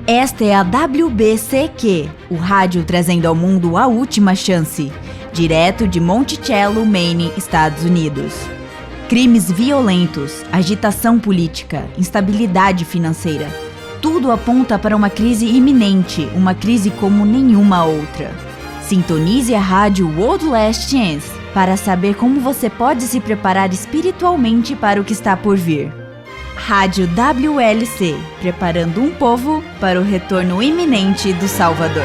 Esta é a WBCQ, o rádio trazendo ao mundo a última chance, direto de Monticello, Maine, Estados Unidos. Crimes violentos, agitação política, instabilidade financeira. Tudo aponta para uma crise iminente, uma crise como nenhuma outra. Sintonize a rádio World Last Chance para saber como você pode se preparar espiritualmente para o que está por vir. Rádio WLC, preparando um povo para o retorno iminente do Salvador.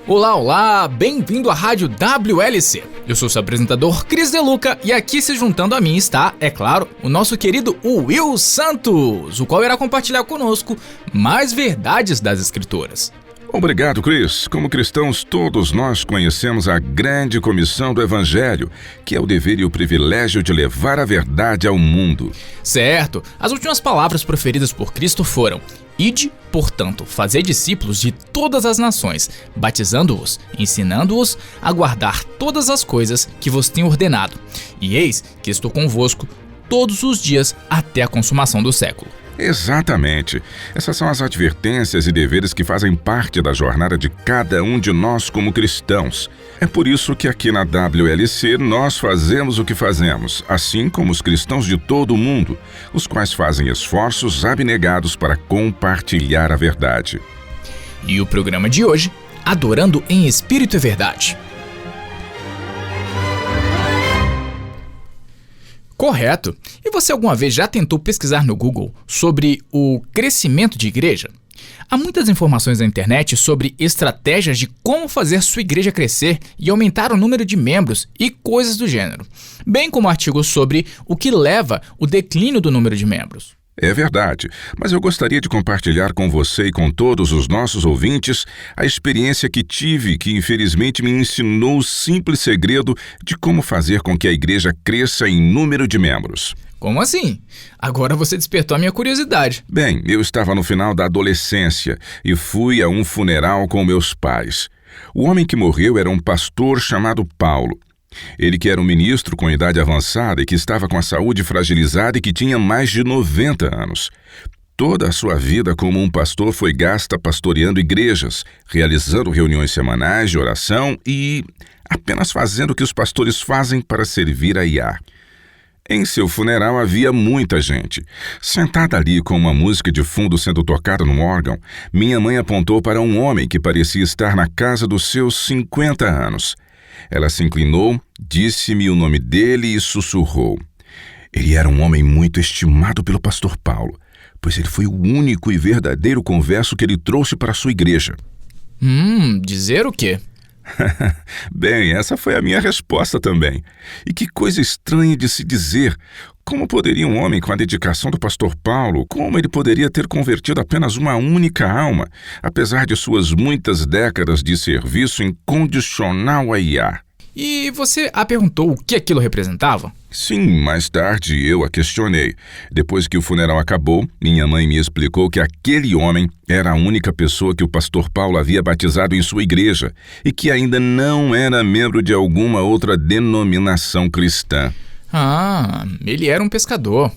Olá, olá! Bem-vindo à Rádio WLC. Eu sou seu apresentador, Cris Deluca, e aqui se juntando a mim está, é claro, o nosso querido Will Santos, o qual irá compartilhar conosco mais verdades das Escrituras. Obrigado, Cris. Como cristãos, todos nós conhecemos a grande comissão do Evangelho, que é o dever e o privilégio de levar a verdade ao mundo. Certo. As últimas palavras proferidas por Cristo foram: Ide, portanto, fazei discípulos de todas as nações, batizando-os, ensinando-os a guardar todas as coisas que vos tenho ordenado. E eis que estou convosco todos os dias até a consumação do século. Exatamente. Essas são as advertências e deveres que fazem parte da jornada de cada um de nós como cristãos. É por isso que aqui na WLC nós fazemos o que fazemos, assim como os cristãos de todo o mundo, os quais fazem esforços abnegados para compartilhar a verdade. E o programa de hoje, Adorando em Espírito e Verdade. Correto. E você alguma vez já tentou pesquisar no Google sobre o crescimento de igreja? Há muitas informações na internet sobre estratégias de como fazer sua igreja crescer e aumentar o número de membros e coisas do gênero, bem como artigos sobre o que leva o declínio do número de membros. É verdade, mas eu gostaria de compartilhar com você e com todos os nossos ouvintes a experiência que tive, que infelizmente me ensinou o simples segredo de como fazer com que a igreja cresça em número de membros. Como assim? Agora você despertou a minha curiosidade. Bem, eu estava no final da adolescência e fui a um funeral com meus pais. O homem que morreu era um pastor chamado Paulo. Ele que era um ministro com idade avançada e que estava com a saúde fragilizada e que tinha mais de 90 anos. Toda a sua vida como um pastor foi gasta pastoreando igrejas, realizando reuniões semanais de oração e apenas fazendo o que os pastores fazem para servir a Iá. Em seu funeral havia muita gente. Sentada ali com uma música de fundo sendo tocada no órgão, minha mãe apontou para um homem que parecia estar na casa dos seus 50 anos. Ela se inclinou, disse-me o nome dele e sussurrou. Ele era um homem muito estimado pelo pastor Paulo, pois ele foi o único e verdadeiro converso que ele trouxe para a sua igreja. Dizer o quê? Bem, essa foi a minha resposta também. E que coisa estranha de se dizer. Como poderia um homem com a dedicação do pastor Paulo, como ele poderia ter convertido apenas uma única alma, apesar de suas muitas décadas de serviço incondicional a Iá? E você a perguntou o que aquilo representava? Sim, mais tarde eu a questionei. Depois que o funeral acabou, minha mãe me explicou que aquele homem era a única pessoa que o pastor Paulo havia batizado em sua igreja e que ainda não era membro de alguma outra denominação cristã. Ele era um pescador.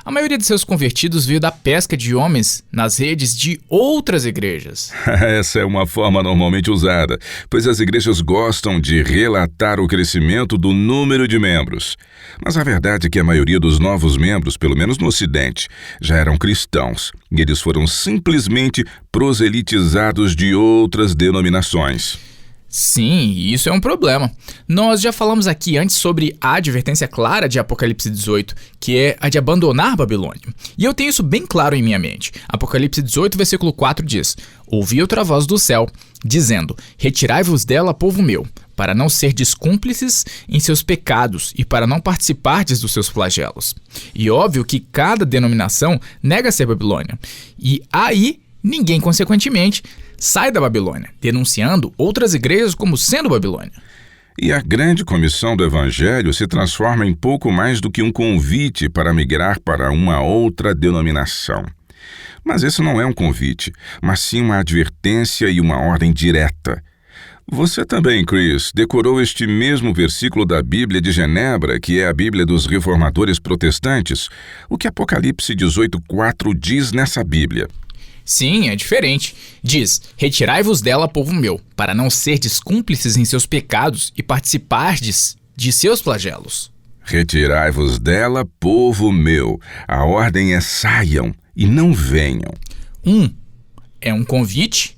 A maioria de seus convertidos veio da pesca de homens nas redes de outras igrejas. Essa é uma forma normalmente usada, pois as igrejas gostam de relatar o crescimento do número de membros. Mas a verdade é que a maioria dos novos membros, pelo menos no Ocidente, já eram cristãos, e eles foram simplesmente proselitizados de outras denominações. Sim, isso é um problema. Nós já falamos aqui antes sobre a advertência clara de Apocalipse 18, que é a de abandonar Babilônia. E eu tenho isso bem claro em minha mente. Apocalipse 18, versículo 4 diz: Ouvi outra voz do céu, dizendo: Retirai-vos dela, povo meu, para não serdes cúmplices em seus pecados e para não participardes dos seus flagelos. E óbvio que cada denominação nega ser Babilônia. E aí, ninguém, consequentemente, sai da Babilônia, denunciando outras igrejas como sendo Babilônia. E a grande comissão do Evangelho se transforma em pouco mais do que um convite para migrar para uma outra denominação. Mas esse não é um convite, mas sim uma advertência e uma ordem direta. Você também, Chris, decorou este mesmo versículo da Bíblia de Genebra, que é a Bíblia dos reformadores protestantes? O que Apocalipse 18:4 diz nessa Bíblia? Sim, é diferente. Diz: retirai-vos dela, povo meu, para não serdes cúmplices em seus pecados e participardes de seus flagelos. Retirai-vos dela, povo meu. A ordem é saiam e não venham. Um é um convite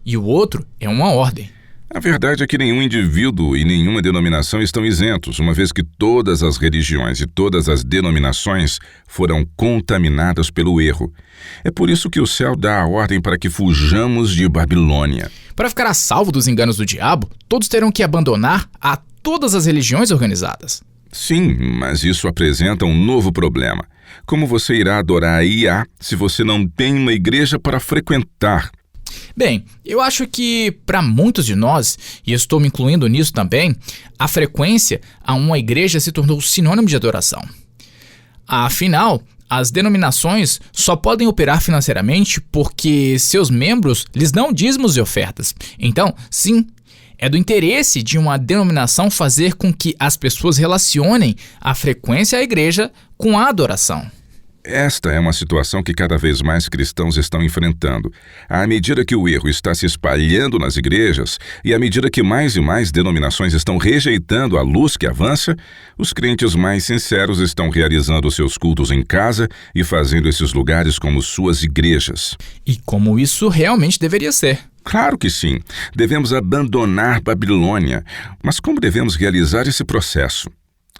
e o outro é uma ordem. A verdade é que nenhum indivíduo e nenhuma denominação estão isentos, uma vez que todas as religiões e todas as denominações foram contaminadas pelo erro. É por isso que o céu dá a ordem para que fujamos de Babilônia. Para ficar a salvo dos enganos do diabo, todos terão que abandonar a todas as religiões organizadas. Sim, mas isso apresenta um novo problema. Como você irá adorar a IA se você não tem uma igreja para frequentar? Bem, eu acho que para muitos de nós, e estou me incluindo nisso também, a frequência a uma igreja se tornou sinônimo de adoração. Afinal, as denominações só podem operar financeiramente porque seus membros lhes dão dízimos e ofertas. Então, sim, é do interesse de uma denominação fazer com que as pessoas relacionem a frequência à igreja com a adoração. Esta é uma situação que cada vez mais cristãos estão enfrentando. À medida que o erro está se espalhando nas igrejas e à medida que mais e mais denominações estão rejeitando a luz que avança, os crentes mais sinceros estão realizando seus cultos em casa e fazendo esses lugares como suas igrejas. E como isso realmente deveria ser. Claro que sim. Devemos abandonar Babilônia. Mas como devemos realizar esse processo?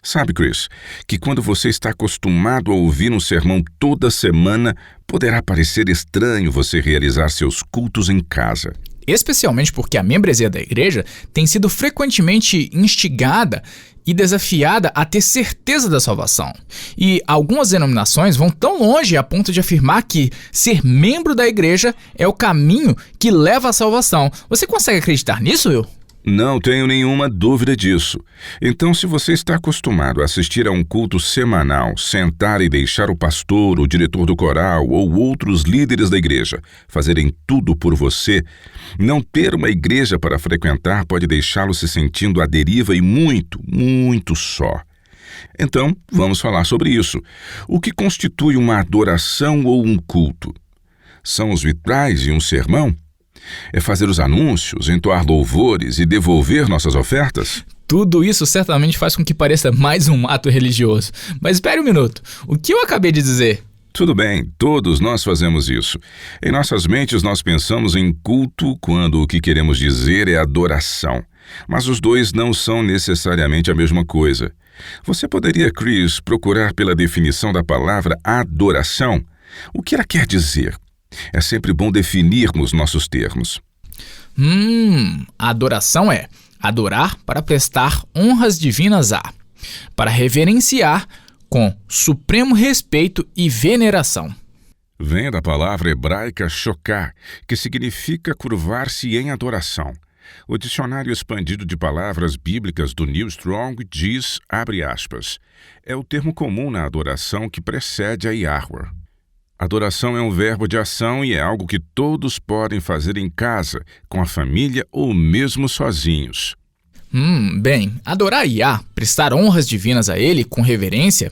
Sabe, Chris, que quando você está acostumado a ouvir um sermão toda semana, poderá parecer estranho você realizar seus cultos em casa. Especialmente porque a membresia da igreja tem sido frequentemente instigada e desafiada a ter certeza da salvação. E algumas denominações vão tão longe a ponto de afirmar que ser membro da igreja é o caminho que leva à salvação. Você consegue acreditar nisso, Will? Não tenho nenhuma dúvida disso. Então, se você está acostumado a assistir a um culto semanal, sentar e deixar o pastor, o diretor do coral ou outros líderes da igreja fazerem tudo por você, não ter uma igreja para frequentar pode deixá-lo se sentindo à deriva e muito, muito só. Então, vamos falar sobre isso. O que constitui uma adoração ou um culto? São os vitrais e um sermão? É fazer os anúncios, entoar louvores e devolver nossas ofertas? Tudo isso certamente faz com que pareça mais um ato religioso. Mas espere um minuto, o que eu acabei de dizer? Tudo bem, todos nós fazemos isso. Em nossas mentes nós pensamos em culto quando o que queremos dizer é adoração. Mas os dois não são necessariamente a mesma coisa. Você poderia, Chris, procurar pela definição da palavra adoração? O que ela quer dizer? É sempre bom definirmos nossos termos. Adoração é adorar para prestar honras divinas a, para reverenciar com supremo respeito e veneração. Vem da palavra hebraica chocar, que significa curvar-se em adoração. O dicionário expandido de palavras bíblicas do New Strong diz, abre aspas, é o termo comum na adoração que precede a Yahweh. Adoração é um verbo de ação e é algo que todos podem fazer em casa, com a família ou mesmo sozinhos. Bem, adorar Yah, prestar honras divinas a ele com reverência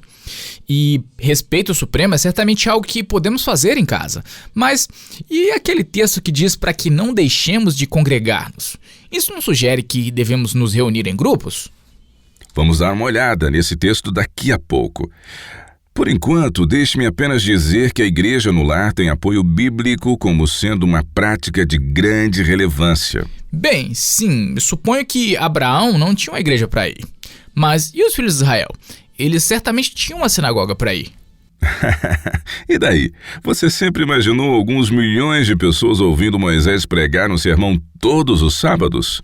e respeito supremo é certamente algo que podemos fazer em casa. Mas e aquele texto que diz para que não deixemos de congregar-nos? Isso não sugere que devemos nos reunir em grupos? Vamos dar uma olhada nesse texto daqui a pouco. Por enquanto, deixe-me apenas dizer que a igreja no lar tem apoio bíblico como sendo uma prática de grande relevância. Bem, sim, suponho que Abraão não tinha uma igreja para ir. Mas e os filhos de Israel? Eles certamente tinham uma sinagoga para ir. E daí? Você sempre imaginou alguns milhões de pessoas ouvindo Moisés pregar um sermão todos os sábados?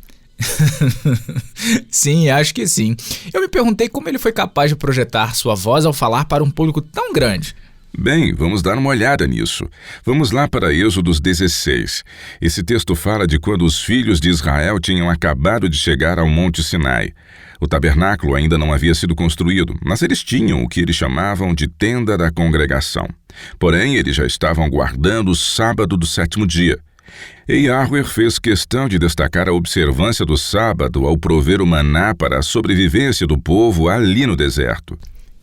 Sim, acho que sim. Eu me perguntei como ele foi capaz de projetar sua voz ao falar para um público tão grande. Bem, vamos dar uma olhada nisso. Vamos lá para Êxodo 16. Esse texto fala de quando os filhos de Israel tinham acabado de chegar ao Monte Sinai. O tabernáculo ainda não havia sido construído, mas eles tinham o que eles chamavam de tenda da congregação. Porém, eles já estavam guardando o sábado do sétimo dia. E Yahweh fez questão de destacar a observância do sábado ao prover o maná para a sobrevivência do povo ali no deserto.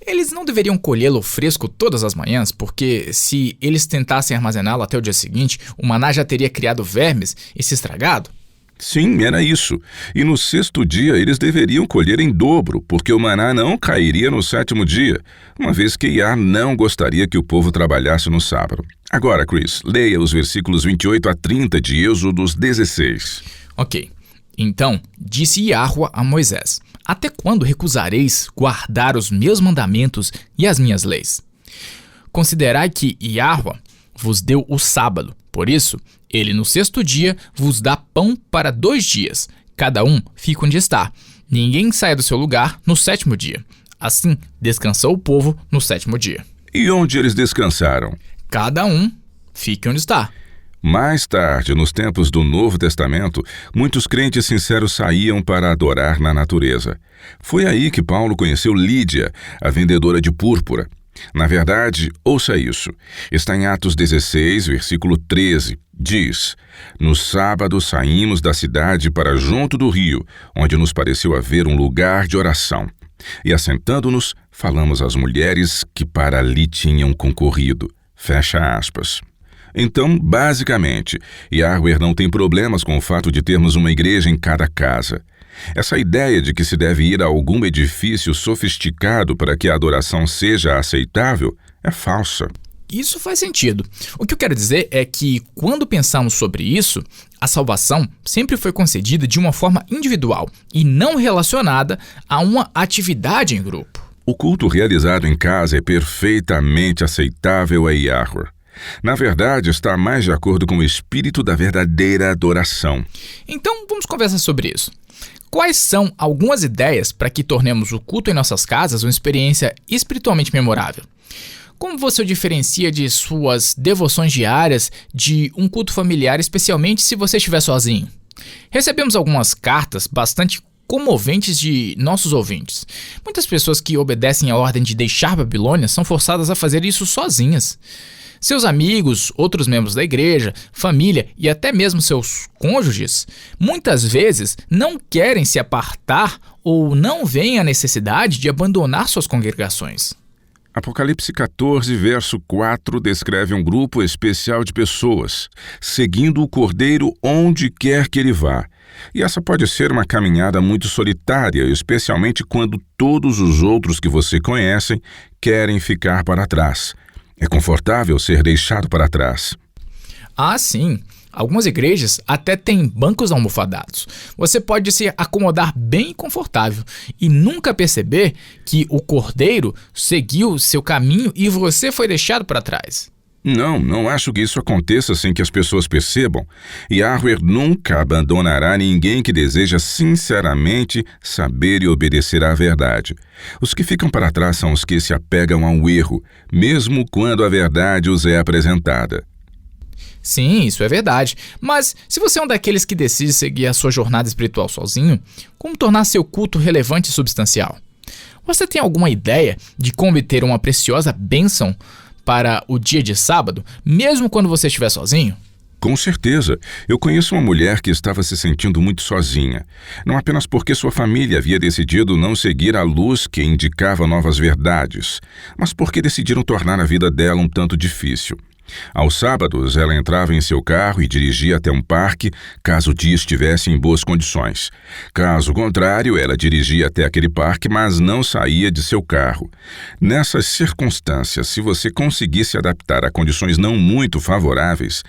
Eles não deveriam colhê-lo fresco todas as manhãs, porque se eles tentassem armazená-lo até o dia seguinte, o maná já teria criado vermes e se estragado? Sim, era isso. E no 6º dia eles deveriam colher em dobro, porque o maná não cairia no 7º dia, uma vez que Yah não gostaria que o povo trabalhasse no sábado. Agora, Chris, leia os versículos 28 a 30 de Êxodo 16. Ok. Então, disse Yahweh a Moisés: até quando recusareis guardar os meus mandamentos e as minhas leis? Considerai que Yahweh vos deu o sábado, por isso, ele no 6º dia vos dá pão para 2 dias, cada um fica onde está. Ninguém saia do seu lugar no 7º dia. Assim, descansou o povo no 7º dia. E onde eles descansaram? Cada um fique onde está. Mais tarde, nos tempos do Novo Testamento, muitos crentes sinceros saíam para adorar na natureza. Foi aí que Paulo conheceu Lídia, a vendedora de púrpura. Na verdade, ouça isso. Está em Atos 16, versículo 13. Diz: no sábado saímos da cidade para junto do rio, onde nos pareceu haver um lugar de oração. E assentando-nos, falamos às mulheres que para ali tinham concorrido. Fecha aspas. Então, basicamente, Yahweh não tem problemas com o fato de termos uma igreja em cada casa. Essa ideia de que se deve ir a algum edifício sofisticado para que a adoração seja aceitável é falsa. Isso faz sentido. O que eu quero dizer é que, quando pensamos sobre isso, a salvação sempre foi concedida de uma forma individual e não relacionada a uma atividade em grupo. O culto realizado em casa é perfeitamente aceitável a Yahweh. Na verdade, está mais de acordo com o espírito da verdadeira adoração. Então, vamos conversar sobre isso. Quais são algumas ideias para que tornemos o culto em nossas casas uma experiência espiritualmente memorável? Como você o diferencia de suas devoções diárias de um culto familiar, especialmente se você estiver sozinho? Recebemos algumas cartas bastante comoventes de nossos ouvintes. Muitas pessoas que obedecem à ordem de deixar Babilônia são forçadas a fazer isso sozinhas. Seus amigos, outros membros da igreja, família e até mesmo seus cônjuges, muitas vezes não querem se apartar ou não veem a necessidade de abandonar suas congregações. Apocalipse 14, verso 4, descreve um grupo especial de pessoas, seguindo o Cordeiro onde quer que ele vá. E essa pode ser uma caminhada muito solitária, especialmente quando todos os outros que você conhece querem ficar para trás. É confortável ser deixado para trás. Ah, sim. Algumas igrejas até têm bancos almofadados. Você pode se acomodar bem confortável e nunca perceber que o Cordeiro seguiu seu caminho e você foi deixado para trás. Não acho que isso aconteça sem que as pessoas percebam. Yahweh nunca abandonará ninguém que deseja sinceramente saber e obedecer à verdade. Os que ficam para trás são os que se apegam ao erro, mesmo quando a verdade os é apresentada. Sim, isso é verdade. Mas se você é um daqueles que decide seguir a sua jornada espiritual sozinho, como tornar seu culto relevante e substancial? Você tem alguma ideia de como obter uma preciosa bênção para o dia de sábado, mesmo quando você estiver sozinho? Com certeza. Eu conheço uma mulher que estava se sentindo muito sozinha. Não apenas porque sua família havia decidido não seguir a luz que indicava novas verdades, mas porque decidiram tornar a vida dela um tanto difícil. Aos sábados, ela entrava em seu carro e dirigia até um parque, caso o dia estivesse em boas condições. Caso contrário, ela dirigia até aquele parque, mas não saía de seu carro. Nessas circunstâncias, se você conseguisse adaptar a condições não muito favoráveis,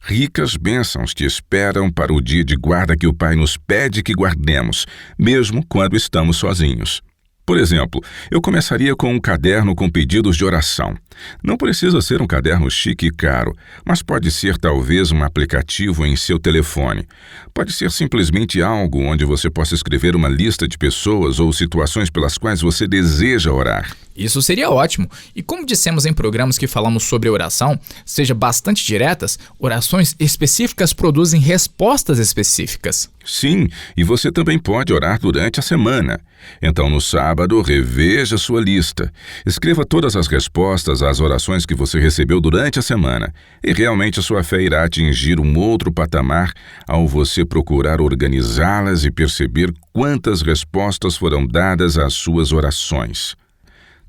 ricas bênçãos te esperam para o dia de guarda que o Pai nos pede que guardemos, mesmo quando estamos sozinhos. Por exemplo, eu começaria com um caderno com pedidos de oração. Não precisa ser um caderno chique e caro, mas pode ser talvez um aplicativo em seu telefone. Pode ser simplesmente algo onde você possa escrever uma lista de pessoas ou situações pelas quais você deseja orar. Isso seria ótimo. E como dissemos em programas que falamos sobre oração, seja bastante diretas, orações específicas produzem respostas específicas. Sim, e você também pode orar durante a semana. Então, no sábado, reveja sua lista. Escreva todas as respostas às orações que você recebeu durante a semana. E realmente a sua fé irá atingir um outro patamar ao você procurar organizá-las e perceber quantas respostas foram dadas às suas orações.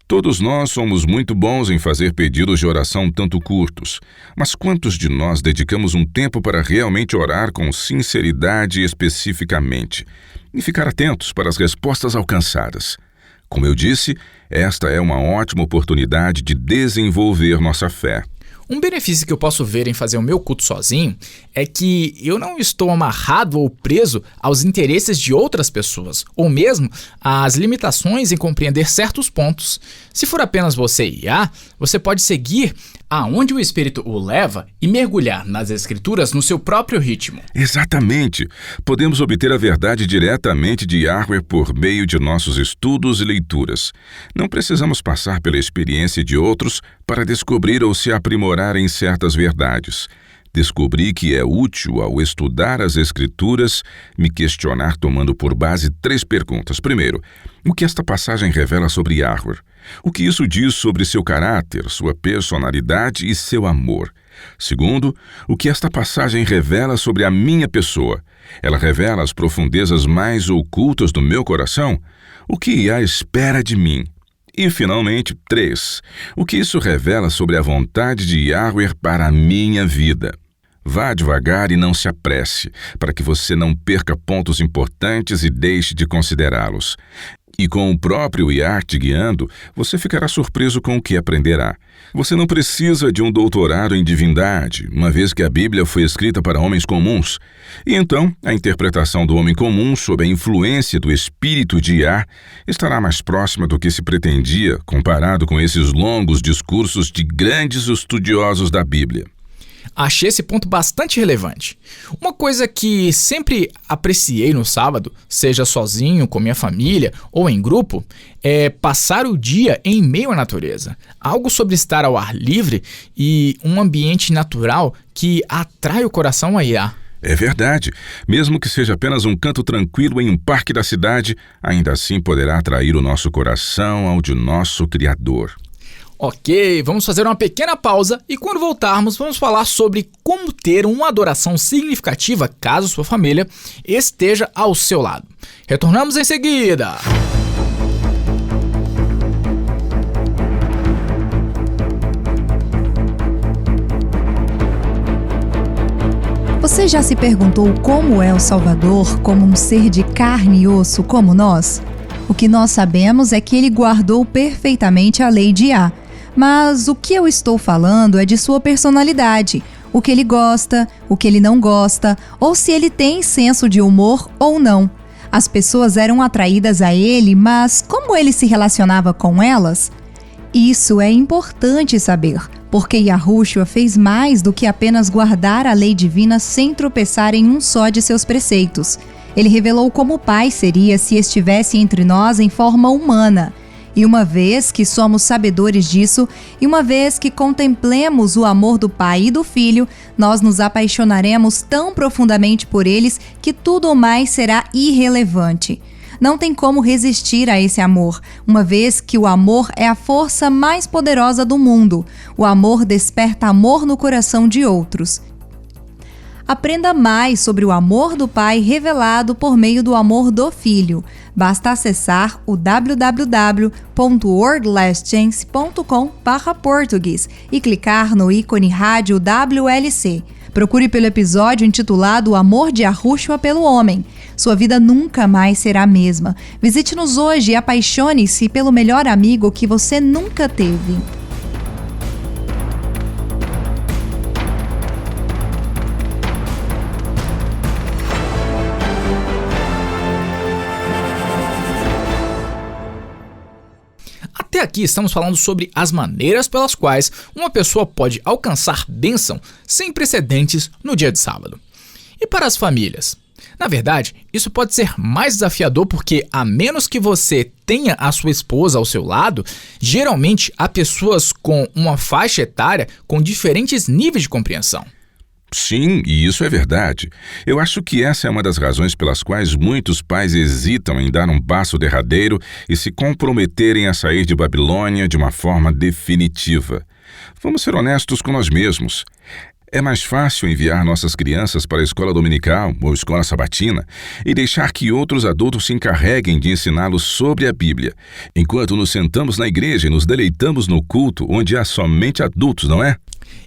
Todos nós somos muito bons em fazer pedidos de oração tanto curtos, mas quantos de nós dedicamos um tempo para realmente orar com sinceridade e especificamente, e ficar atentos para as respostas alcançadas? Como eu disse, esta é uma ótima oportunidade de desenvolver nossa fé. Um benefício que eu posso ver em fazer o meu culto sozinho é que eu não estou amarrado ou preso aos interesses de outras pessoas, ou mesmo às limitações em compreender certos pontos. Se for apenas você e você pode seguir aonde o Espírito o leva e mergulhar nas Escrituras no seu próprio ritmo. Exatamente! Podemos obter a verdade diretamente de Yahweh por meio de nossos estudos e leituras. Não precisamos passar pela experiência de outros para descobrir ou se aprimorar em certas verdades. Descobri que é útil, ao estudar as Escrituras, me questionar tomando por base 3 perguntas. Primeiro, o que esta passagem revela sobre Yahweh? O que isso diz sobre seu caráter, sua personalidade e seu amor? Segundo, o que esta passagem revela sobre a minha pessoa? Ela revela as profundezas mais ocultas do meu coração? O que Yah espera de mim? E, finalmente, 3. O que isso revela sobre a vontade de Yahweh para a minha vida? Vá devagar e não se apresse, para que você não perca pontos importantes e deixe de considerá-los. E com o próprio Yah te guiando, você ficará surpreso com o que aprenderá. Você não precisa de um doutorado em divindade, uma vez que a Bíblia foi escrita para homens comuns. E então, a interpretação do homem comum sob a influência do Espírito de Yah estará mais próxima do que se pretendia, comparado com esses longos discursos de grandes estudiosos da Bíblia. Achei esse ponto bastante relevante. Uma coisa que sempre apreciei no sábado, seja sozinho, com minha família ou em grupo, é passar o dia em meio à natureza. Algo sobre estar ao ar livre e um ambiente natural que atrai o coração a Yah. É verdade. Mesmo que seja apenas um canto tranquilo em um parque da cidade, ainda assim poderá atrair o nosso coração ao de nosso Criador. Ok, vamos fazer uma pequena pausa e quando voltarmos vamos falar sobre como ter uma adoração significativa caso sua família esteja ao seu lado. Retornamos em seguida! Você já se perguntou como é o Salvador, como um ser de carne e osso como nós? O que nós sabemos é que ele guardou perfeitamente a lei de Yah. Mas o que eu estou falando é de sua personalidade, o que ele gosta, o que ele não gosta, ou se ele tem senso de humor ou não. As pessoas eram atraídas a ele, mas como ele se relacionava com elas? Isso é importante saber, porque Yahushua fez mais do que apenas guardar a lei divina sem tropeçar em um só de seus preceitos. Ele revelou como o Pai seria se estivesse entre nós em forma humana. E uma vez que somos sabedores disso, e uma vez que contemplemos o amor do Pai e do Filho, nós nos apaixonaremos tão profundamente por eles que tudo o mais será irrelevante. Não tem como resistir a esse amor, uma vez que o amor é a força mais poderosa do mundo. O amor desperta amor no coração de outros. Aprenda mais sobre o amor do Pai revelado por meio do amor do Filho. Basta acessar o www.wordlastchance.com/português e clicar no ícone rádio WLC. Procure pelo episódio intitulado O Amor de Yahushua pelo Homem. Sua vida nunca mais será a mesma. Visite-nos hoje e apaixone-se pelo melhor amigo que você nunca teve. Até aqui estamos falando sobre as maneiras pelas quais uma pessoa pode alcançar bênção sem precedentes no dia de sábado. E para as famílias? Na verdade, isso pode ser mais desafiador porque, a menos que você tenha a sua esposa ao seu lado, geralmente há pessoas com uma faixa etária com diferentes níveis de compreensão. Sim, e isso é verdade. Eu acho que essa é uma das razões pelas quais muitos pais hesitam em dar um passo derradeiro e se comprometerem a sair de Babilônia de uma forma definitiva. Vamos ser honestos com nós mesmos. É mais fácil enviar nossas crianças para a escola dominical ou escola sabatina e deixar que outros adultos se encarreguem de ensiná-los sobre a Bíblia, enquanto nos sentamos na igreja e nos deleitamos no culto onde há somente adultos, não é?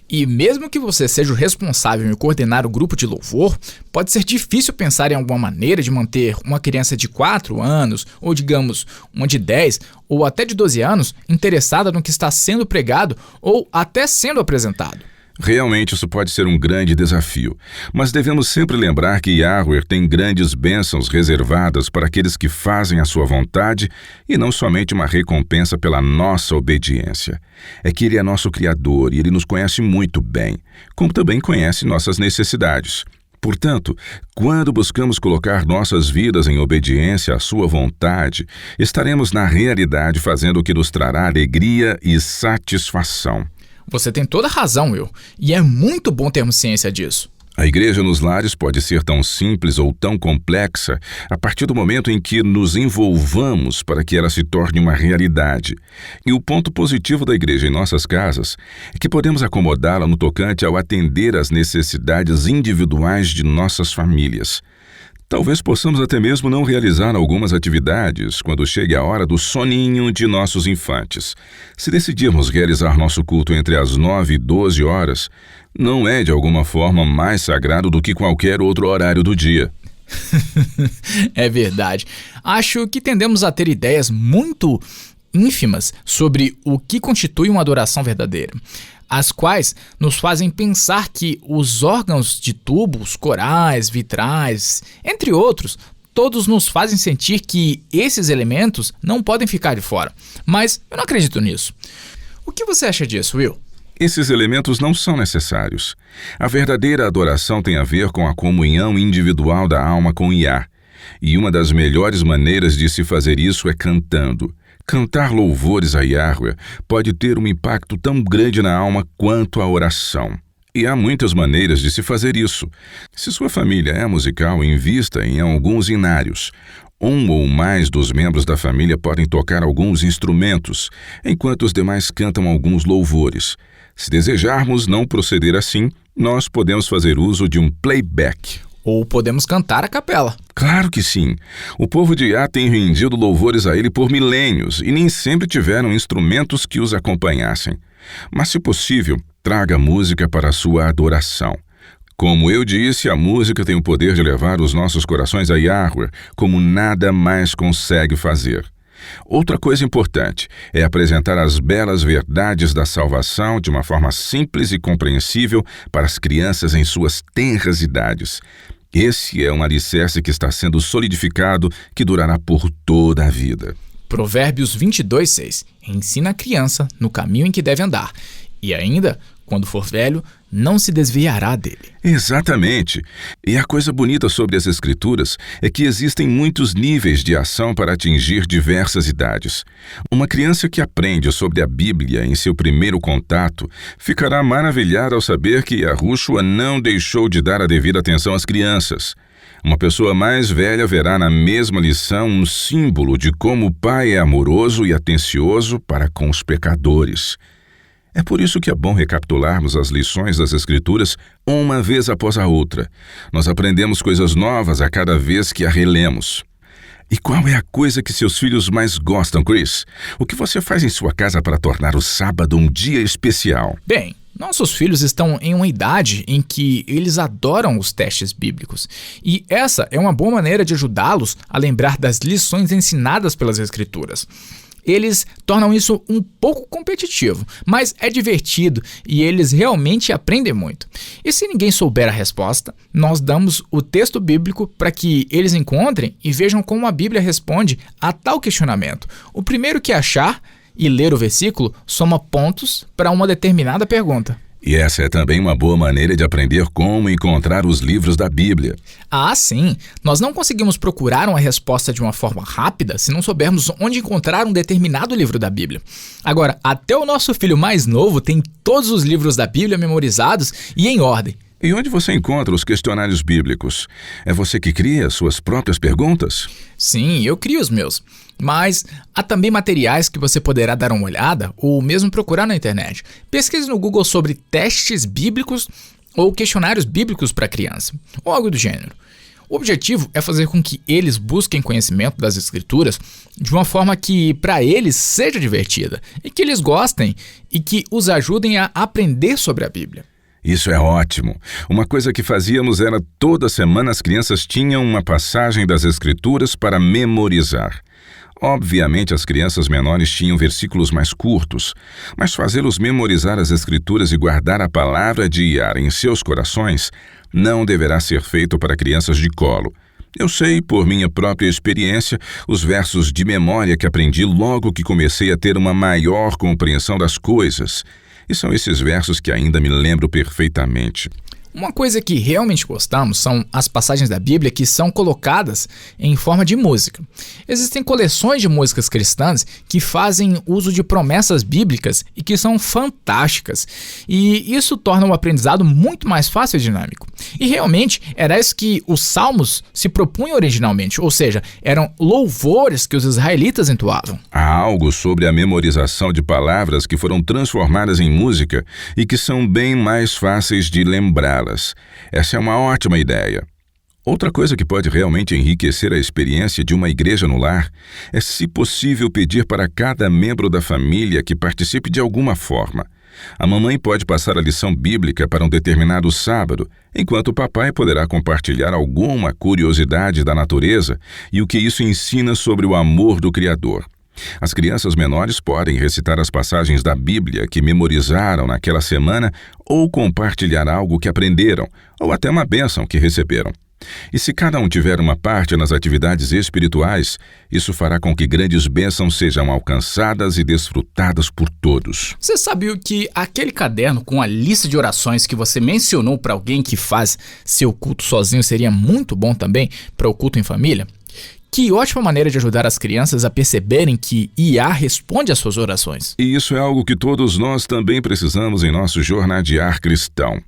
E mesmo que você seja o responsável em coordenar o grupo de louvor, pode ser difícil pensar em alguma maneira de manter uma criança de 4 anos, ou digamos, uma de 10, ou até de 12 anos, interessada no que está sendo pregado ou até sendo apresentado. Realmente isso pode ser um grande desafio, mas devemos sempre lembrar que Yahweh tem grandes bênçãos reservadas para aqueles que fazem a sua vontade e não somente uma recompensa pela nossa obediência. É que Ele é nosso Criador e Ele nos conhece muito bem, como também conhece nossas necessidades. Portanto, quando buscamos colocar nossas vidas em obediência à sua vontade, estaremos na realidade fazendo o que nos trará alegria e satisfação. Você tem toda a razão, Will, e é muito bom termos ciência disso. A igreja nos lares pode ser tão simples ou tão complexa a partir do momento em que nos envolvamos para que ela se torne uma realidade. E o ponto positivo da igreja em nossas casas é que podemos acomodá-la no tocante ao atender às necessidades individuais de nossas famílias. Talvez possamos até mesmo não realizar algumas atividades quando chegue a hora do soninho de nossos infantes. Se decidirmos realizar nosso culto entre as 9 e 12 horas, não é de alguma forma mais sagrado do que qualquer outro horário do dia. É verdade. Acho que tendemos a ter ideias muito ínfimas sobre o que constitui uma adoração verdadeira, as quais nos fazem pensar que os órgãos de tubos, corais, vitrais, entre outros, todos nos fazem sentir que esses elementos não podem ficar de fora. Mas eu não acredito nisso. O que você acha disso, Will? Esses elementos não são necessários. A verdadeira adoração tem a ver com a comunhão individual da alma com Yah. E uma das melhores maneiras de se fazer isso é cantando. Cantar louvores a Yahweh pode ter um impacto tão grande na alma quanto a oração. E há muitas maneiras de se fazer isso. Se sua família é musical, invista em alguns inários. Um ou mais dos membros da família podem tocar alguns instrumentos, enquanto os demais cantam alguns louvores. Se desejarmos não proceder assim, nós podemos fazer uso de um playback. Ou podemos cantar a capela. Claro que sim. O povo de Yah tem rendido louvores a ele por milênios e nem sempre tiveram instrumentos que os acompanhassem. Mas, se possível, traga música para a sua adoração. Como eu disse, a música tem o poder de levar os nossos corações a Yahweh, como nada mais consegue fazer. Outra coisa importante é apresentar as belas verdades da salvação de uma forma simples e compreensível para as crianças em suas tenras idades. Esse é um alicerce que está sendo solidificado, que durará por toda a vida. Provérbios 22:6. Ensina a criança no caminho em que deve andar, e ainda, quando for velho, não se desviará dele. Exatamente. E a coisa bonita sobre as Escrituras é que existem muitos níveis de ação para atingir diversas idades. Uma criança que aprende sobre a Bíblia em seu primeiro contato ficará maravilhada ao saber que Yahushua não deixou de dar a devida atenção às crianças. Uma pessoa mais velha verá na mesma lição um símbolo de como o Pai é amoroso e atencioso para com os pecadores. É por isso que é bom recapitularmos as lições das Escrituras uma vez após a outra. Nós aprendemos coisas novas a cada vez que a relemos. E qual é a coisa que seus filhos mais gostam, Chris? O que você faz em sua casa para tornar o sábado um dia especial? Bem, nossos filhos estão em uma idade em que eles adoram os textos bíblicos. E essa é uma boa maneira de ajudá-los a lembrar das lições ensinadas pelas Escrituras. Eles tornam isso um pouco competitivo, mas é divertido e eles realmente aprendem muito. E se ninguém souber a resposta, nós damos o texto bíblico para que eles encontrem e vejam como a Bíblia responde a tal questionamento. O primeiro que achar e ler o versículo soma pontos para uma determinada pergunta. E essa é também uma boa maneira de aprender como encontrar os livros da Bíblia. Ah, sim. Nós não conseguimos procurar uma resposta de uma forma rápida se não soubermos onde encontrar um determinado livro da Bíblia. Agora, até o nosso filho mais novo tem todos os livros da Bíblia memorizados e em ordem. E onde você encontra os questionários bíblicos? É você que cria suas próprias perguntas? Sim, eu crio os meus. Mas há também materiais que você poderá dar uma olhada ou mesmo procurar na internet. Pesquise no Google sobre testes bíblicos ou questionários bíblicos para criança, ou algo do gênero. O objetivo é fazer com que eles busquem conhecimento das Escrituras de uma forma que para eles seja divertida e que eles gostem e que os ajudem a aprender sobre a Bíblia. Isso é ótimo. Uma coisa que fazíamos era toda semana as crianças tinham uma passagem das Escrituras para memorizar. Obviamente as crianças menores tinham versículos mais curtos, mas fazê-los memorizar as Escrituras e guardar a palavra de Iá em seus corações não deverá ser feito para crianças de colo. Eu sei, por minha própria experiência, os versos de memória que aprendi logo que comecei a ter uma maior compreensão das coisas. E são esses versos que ainda me lembro perfeitamente. Uma coisa que realmente gostamos são as passagens da Bíblia que são colocadas em forma de música. Existem coleções de músicas cristãs que fazem uso de promessas bíblicas e que são fantásticas. E isso torna o aprendizado muito mais fácil e dinâmico. E realmente era isso que os salmos se propunham originalmente, ou seja, eram louvores que os israelitas entoavam. Há algo sobre a memorização de palavras que foram transformadas em música e que são bem mais fáceis de lembrá-las. Essa é uma ótima ideia. Outra coisa que pode realmente enriquecer a experiência de uma igreja no lar é, se possível, pedir para cada membro da família que participe de alguma forma. A mamãe pode passar a lição bíblica para um determinado sábado, enquanto o papai poderá compartilhar alguma curiosidade da natureza e o que isso ensina sobre o amor do Criador. As crianças menores podem recitar as passagens da Bíblia que memorizaram naquela semana ou compartilhar algo que aprenderam, ou até uma bênção que receberam. E se cada um tiver uma parte nas atividades espirituais, isso fará com que grandes bênçãos sejam alcançadas e desfrutadas por todos. Você sabia que aquele caderno com a lista de orações que você mencionou para alguém que faz seu culto sozinho seria muito bom também para o culto em família? Que ótima maneira de ajudar as crianças a perceberem que Iá responde às suas orações. E isso é algo que todos nós também precisamos em nosso jornadear cristão.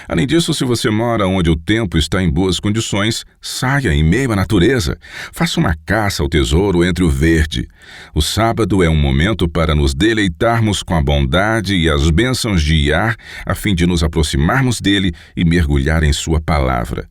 Além disso, se você mora onde o tempo está em boas condições, saia em meio à natureza. Faça uma caça ao tesouro entre o verde. O sábado é um momento para nos deleitarmos com a bondade e as bênçãos de Iá, a fim de nos aproximarmos dele e mergulhar em sua palavra.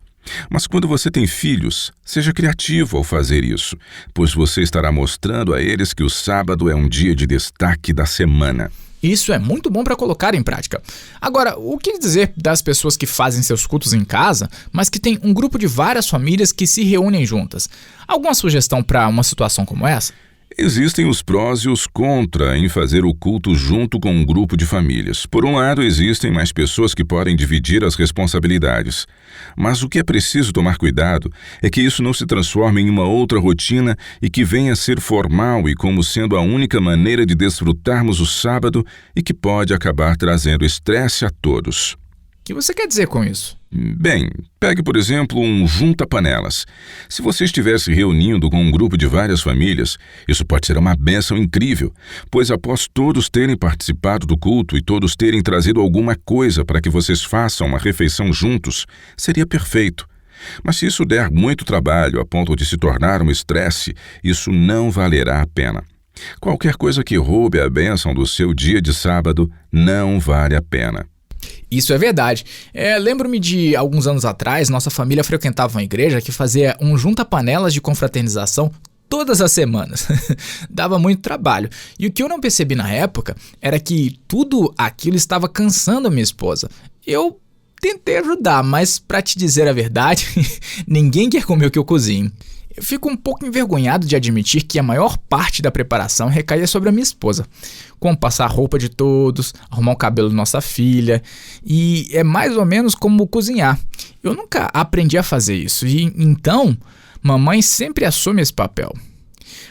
Mas quando você tem filhos, seja criativo ao fazer isso, pois você estará mostrando a eles que o sábado é um dia de destaque da semana. Isso é muito bom para colocar em prática. Agora, o que dizer das pessoas que fazem seus cultos em casa, mas que tem um grupo de várias famílias que se reúnem juntas? Alguma sugestão para uma situação como essa? Existem os prós e os contra em fazer o culto junto com um grupo de famílias. Por um lado, existem mais pessoas que podem dividir as responsabilidades. Mas o que é preciso tomar cuidado é que isso não se transforme em uma outra rotina e que venha a ser formal e como sendo a única maneira de desfrutarmos o sábado e que pode acabar trazendo estresse a todos. O que você quer dizer com isso? Bem, pegue, por exemplo, um junta-panelas. Se você estiver se reunindo com um grupo de várias famílias, isso pode ser uma bênção incrível, pois após todos terem participado do culto e todos terem trazido alguma coisa para que vocês façam uma refeição juntos, seria perfeito. Mas se isso der muito trabalho a ponto de se tornar um estresse, isso não valerá a pena. Qualquer coisa que roube a bênção do seu dia de sábado não vale a pena. Isso é verdade. Lembro-me de alguns anos atrás, nossa família frequentava uma igreja que fazia um junta-panelas de confraternização todas as semanas. Dava muito trabalho. E o que eu não percebi na época era que tudo aquilo estava cansando a minha esposa. Eu tentei ajudar, mas para te dizer a verdade, ninguém quer comer o que eu cozinho. Eu fico um pouco envergonhado de admitir que a maior parte da preparação recaía sobre a minha esposa. Como passar a roupa de todos, arrumar o cabelo da nossa filha, e é mais ou menos como cozinhar. Eu nunca aprendi a fazer isso, e então mamãe sempre assume esse papel.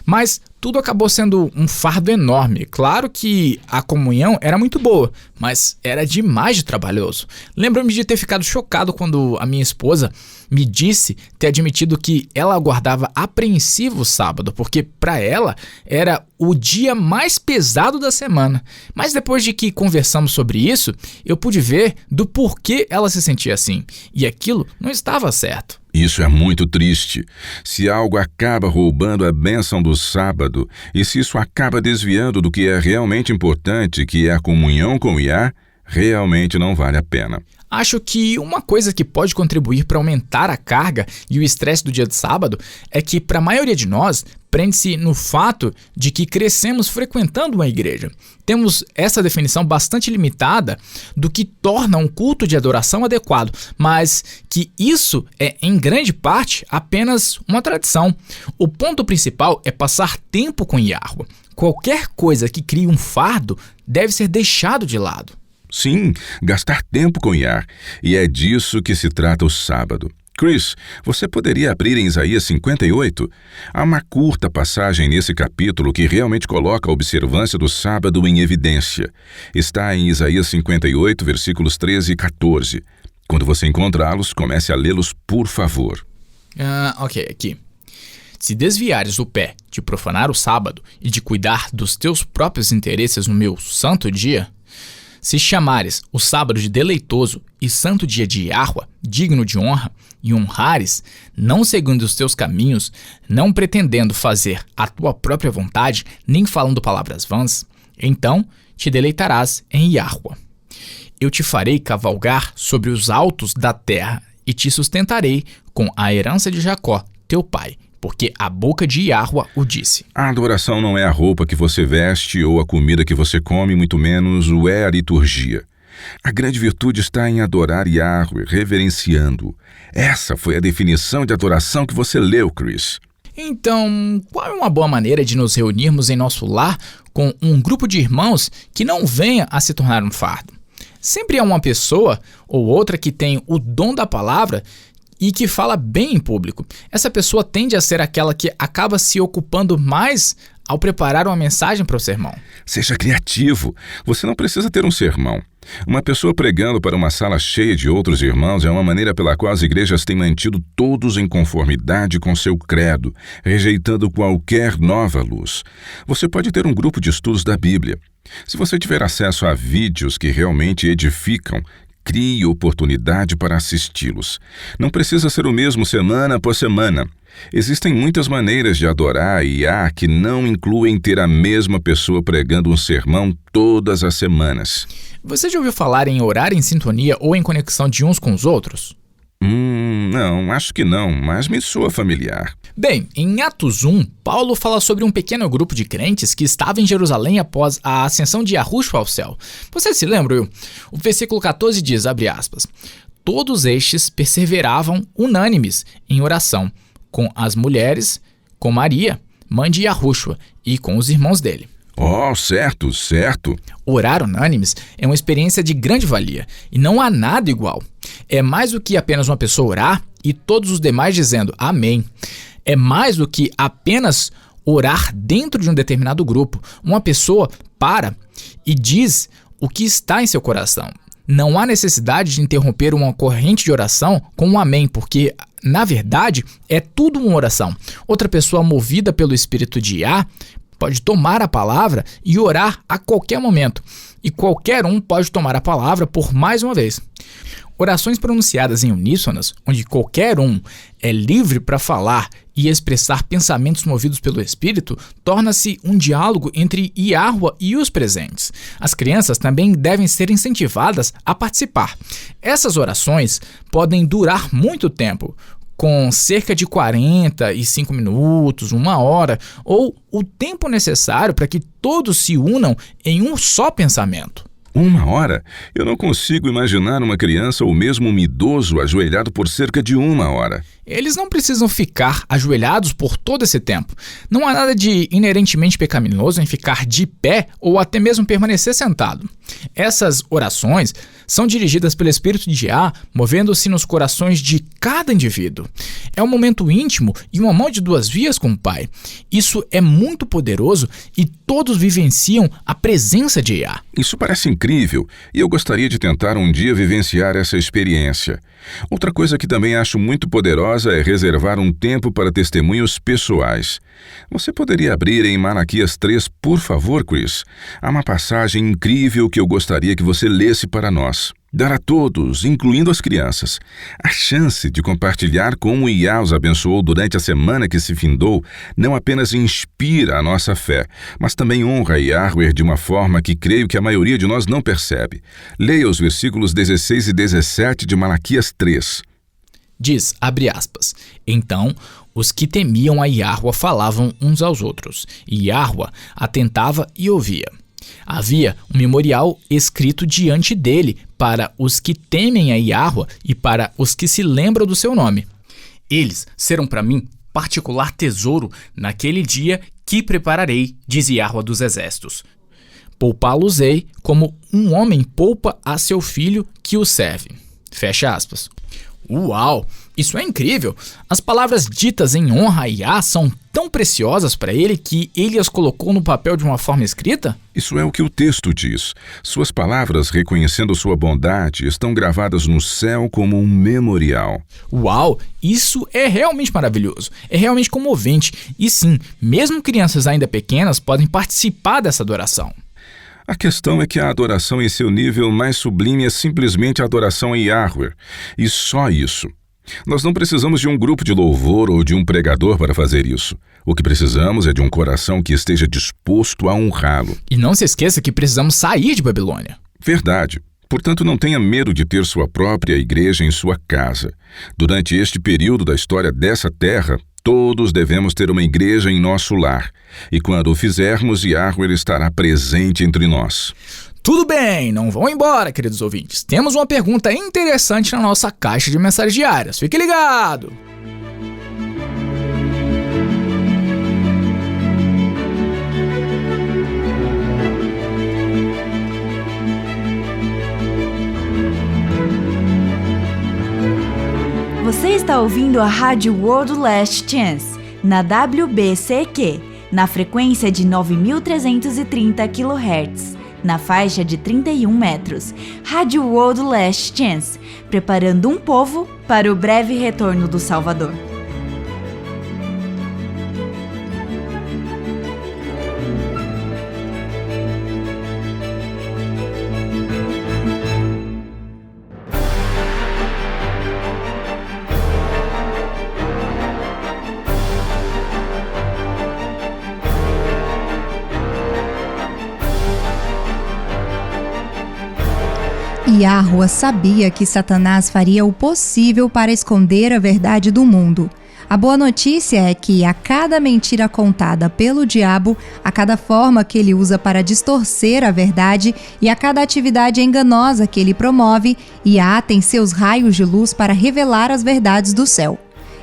Mas Tudo acabou sendo um fardo enorme. Claro que a comunhão era muito boa, mas era demais de trabalhoso. Lembro-me de ter ficado chocado quando a minha esposa me disse ter admitido que ela aguardava apreensivo o sábado, porque para ela era o dia mais pesado da semana. Mas depois de que conversamos sobre isso, eu pude ver do porquê ela se sentia assim, e aquilo não estava certo. Isso é muito triste. Se algo acaba roubando a bênção do sábado, e se isso acaba desviando do que é realmente importante, que é a comunhão com Yah, realmente não vale a pena. Acho que uma coisa que pode contribuir para aumentar a carga e o estresse do dia de sábado é que, para a maioria de nós, prende-se no fato de que crescemos frequentando uma igreja. Temos essa definição bastante limitada do que torna um culto de adoração adequado, mas que isso é, em grande parte, apenas uma tradição. O ponto principal é passar tempo com Yahweh. Qualquer coisa que crie um fardo deve ser deixado de lado. Sim, gastar tempo com Yah. E é disso que se trata o sábado. Chris, você poderia abrir em Isaías 58? Há uma curta passagem nesse capítulo que realmente coloca a observância do sábado em evidência. Está em Isaías 58, versículos 13 e 14. Quando você encontrá-los, comece a lê-los, por favor. Ok, aqui. Se desviares o pé de profanar o sábado e de cuidar dos teus próprios interesses no meu santo dia, se chamares o sábado de deleitoso e santo dia de Yahweh, digno de honra, e honrares, não segundo os teus caminhos, não pretendendo fazer a tua própria vontade, nem falando palavras vãs, então te deleitarás em Yahweh. Eu te farei cavalgar sobre os altos da terra e te sustentarei com a herança de Jacó, teu pai, porque a boca de Yahweh o disse. A adoração não é a roupa que você veste ou a comida que você come, muito menos o é a liturgia. A grande virtude está em adorar Yahweh, reverenciando-o. Essa foi a definição de adoração que você leu, Chris. Então, qual é uma boa maneira de nos reunirmos em nosso lar com um grupo de irmãos que não venha a se tornar um fardo? Sempre há uma pessoa ou outra que tem o dom da palavra e que fala bem em público. Essa pessoa tende a ser aquela que acaba se ocupando mais ao preparar uma mensagem para o sermão. Seja criativo. Você não precisa ter um sermão. Uma pessoa pregando para uma sala cheia de outros irmãos é uma maneira pela qual as igrejas têm mantido todos em conformidade com seu credo, rejeitando qualquer nova luz. Você pode ter um grupo de estudos da Bíblia. Se você tiver acesso a vídeos que realmente edificam, crie oportunidade para assisti-los. Não precisa ser o mesmo semana após semana. Existem muitas maneiras de adorar Yah que não incluem ter a mesma pessoa pregando um sermão todas as semanas. Você já ouviu falar em orar em sintonia ou em conexão de uns com os outros? Não, acho que não, mas me soa familiar. Bem, em Atos 1, Paulo fala sobre um pequeno grupo de crentes que estava em Jerusalém após a ascensão de Yahushua ao céu. Você se lembra, Will? O versículo 14 diz, abre aspas, todos estes perseveravam unânimes em oração, com as mulheres, com Maria, mãe de Yahushua, e com os irmãos dele. Oh, certo. Orar unânimes é uma experiência de grande valia, e não há nada igual. É mais do que apenas uma pessoa orar e todos os demais dizendo amém. É mais do que apenas orar dentro de um determinado grupo. Uma pessoa para e diz o que está em seu coração. Não há necessidade de interromper uma corrente de oração com um amém, porque, na verdade, é tudo uma oração. Outra pessoa movida pelo Espírito de Yah pode tomar a palavra e orar a qualquer momento. E qualquer um pode tomar a palavra por mais uma vez. Orações pronunciadas em uníssonas, onde qualquer um é livre para falar e expressar pensamentos movidos pelo Espírito, torna-se um diálogo entre Yahweh e os presentes. As crianças também devem ser incentivadas a participar. Essas orações podem durar muito tempo, com cerca de 45 minutos, 1 hora, ou o tempo necessário para que todos se unam em um só pensamento. 1 hora? Eu não consigo imaginar uma criança ou mesmo um idoso ajoelhado por cerca de 1 hora. Eles não precisam ficar ajoelhados por todo esse tempo. Não há nada de inerentemente pecaminoso em ficar de pé ou até mesmo permanecer sentado. Essas orações são dirigidas pelo Espírito de Yah, movendo-se nos corações de cada indivíduo. É um momento íntimo e uma mão de duas vias com o Pai. Isso é muito poderoso e todos vivenciam a presença de Yah. Isso parece incrível e eu gostaria de tentar um dia vivenciar essa experiência. Outra coisa que também acho muito poderosa é reservar um tempo para testemunhos pessoais. Você poderia abrir em Malaquias 3, por favor, Chris? Há uma passagem incrível que eu gostaria que você lesse para nós. Dar a todos, incluindo as crianças, a chance de compartilhar como Yah os abençoou durante a semana que se findou não apenas inspira a nossa fé, mas também honra Yahweh de uma forma que creio que a maioria de nós não percebe. Leia os versículos 16 e 17 de Malaquias 3. Diz, abre aspas, então os que temiam a Yahweh falavam uns aos outros, e Yahweh atentava e ouvia. Havia um memorial escrito diante dele para os que temem a Yahweh e para os que se lembram do seu nome. Eles serão para mim particular tesouro naquele dia que prepararei, diz Yahweh dos exércitos. Poupá-los-ei como um homem poupa a seu filho que o serve. Fecha aspas. Uau! Isso é incrível! As palavras ditas em honra a Yah são tão preciosas para ele que ele as colocou no papel de uma forma escrita? Isso é o que o texto diz. Suas palavras, reconhecendo sua bondade, estão gravadas no céu como um memorial. Uau! Isso é realmente maravilhoso. É realmente comovente. E sim, mesmo crianças ainda pequenas podem participar dessa adoração. A questão é que a adoração em seu nível mais sublime é simplesmente a adoração a Yahweh. E só isso. Nós não precisamos de um grupo de louvor ou de um pregador para fazer isso. O que precisamos é de um coração que esteja disposto a honrá-lo. E não se esqueça que precisamos sair de Babilônia. Verdade. Portanto, não tenha medo de ter sua própria igreja em sua casa. Durante este período da história dessa terra, todos devemos ter uma igreja em nosso lar. E quando o fizermos, Yahweh estará presente entre nós. Tudo bem, não vão embora, queridos ouvintes. Temos uma pergunta interessante na nossa caixa de mensagens diárias. Fique ligado! Você está ouvindo a Rádio World Last Chance, na WBCQ, na frequência de 9.330 kHz. Na faixa de 31 metros, Rádio World Last Chance, preparando um povo para o breve retorno do Salvador. Yahweh sabia que Satanás faria o possível para esconder a verdade do mundo. A boa notícia é que a cada mentira contada pelo diabo, a cada forma que ele usa para distorcer a verdade e a cada atividade enganosa que ele promove, Yah tem seus raios de luz para revelar as verdades do céu.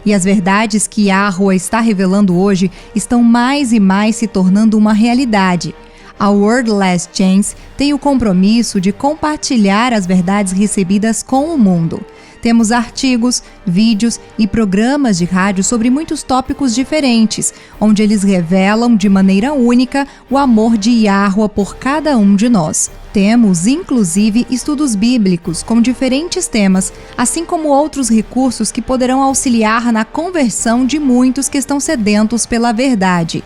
E as verdades que Yahweh está revelando hoje estão mais e mais se tornando uma realidade. A World Last Chance tem o compromisso de compartilhar as verdades recebidas com o mundo. Temos artigos, vídeos e programas de rádio sobre muitos tópicos diferentes, onde eles revelam de maneira única o amor de Yahweh por cada um de nós. Temos, inclusive, estudos bíblicos com diferentes temas, assim como outros recursos que poderão auxiliar na conversão de muitos que estão sedentos pela verdade.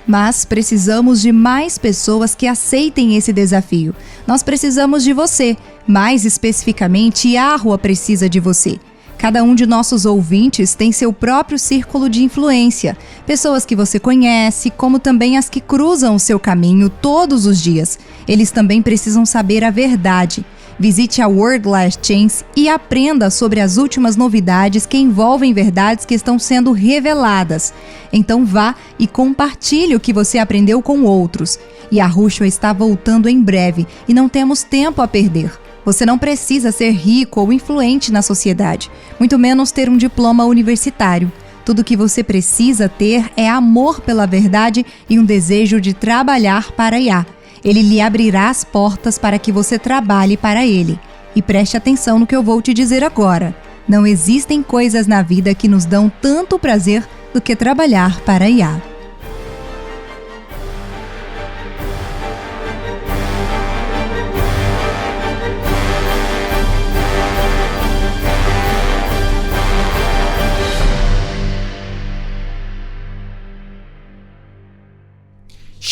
Mas precisamos de mais pessoas que aceitem esse desafio. Nós precisamos de você. Mais especificamente, Yahweh precisa de você. Cada um de nossos ouvintes tem seu próprio círculo de influência. Pessoas que você conhece, como também as que cruzam o seu caminho todos os dias. Eles também precisam saber a verdade. Visite a World Last Chance e aprenda sobre as últimas novidades que envolvem verdades que estão sendo reveladas. Então vá e compartilhe o que você aprendeu com outros. Yahushua está voltando em breve e não temos tempo a perder. Você não precisa ser rico ou influente na sociedade, muito menos ter um diploma universitário. Tudo o que você precisa ter é amor pela verdade e um desejo de trabalhar para Yah. Ele lhe abrirá as portas para que você trabalhe para ele. E preste atenção no que eu vou te dizer agora. Não existem coisas na vida que nos dão tanto prazer do que trabalhar para Yah.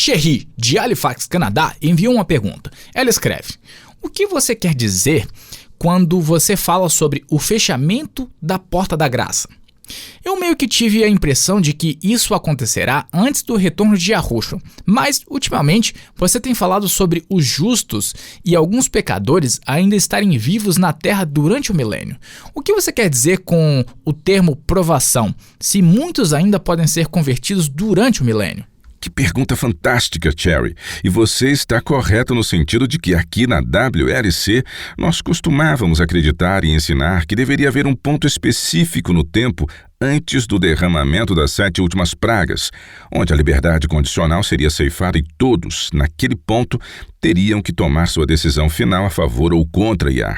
Sherry, de Halifax, Canadá, enviou uma pergunta. Ela escreve: o que você quer dizer quando você fala sobre o fechamento da porta da graça? Eu meio que tive a impressão de que isso acontecerá antes do retorno de Yahushua, mas, ultimamente, você tem falado sobre os justos e alguns pecadores ainda estarem vivos na Terra durante o milênio. O que você quer dizer com o termo provação, se muitos ainda podem ser convertidos durante o milênio? Que pergunta fantástica, Cherry. E você está correto no sentido de que aqui na WLC nós costumávamos acreditar e ensinar que deveria haver um ponto específico no tempo antes do derramamento das 7 últimas pragas, onde a liberdade condicional seria ceifada e todos, naquele ponto, teriam que tomar sua decisão final a favor ou contra Yah.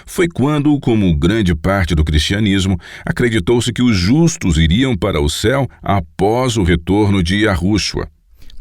Foi quando, como grande parte do cristianismo, acreditou-se que os justos iriam para o céu após o retorno de Yahushua.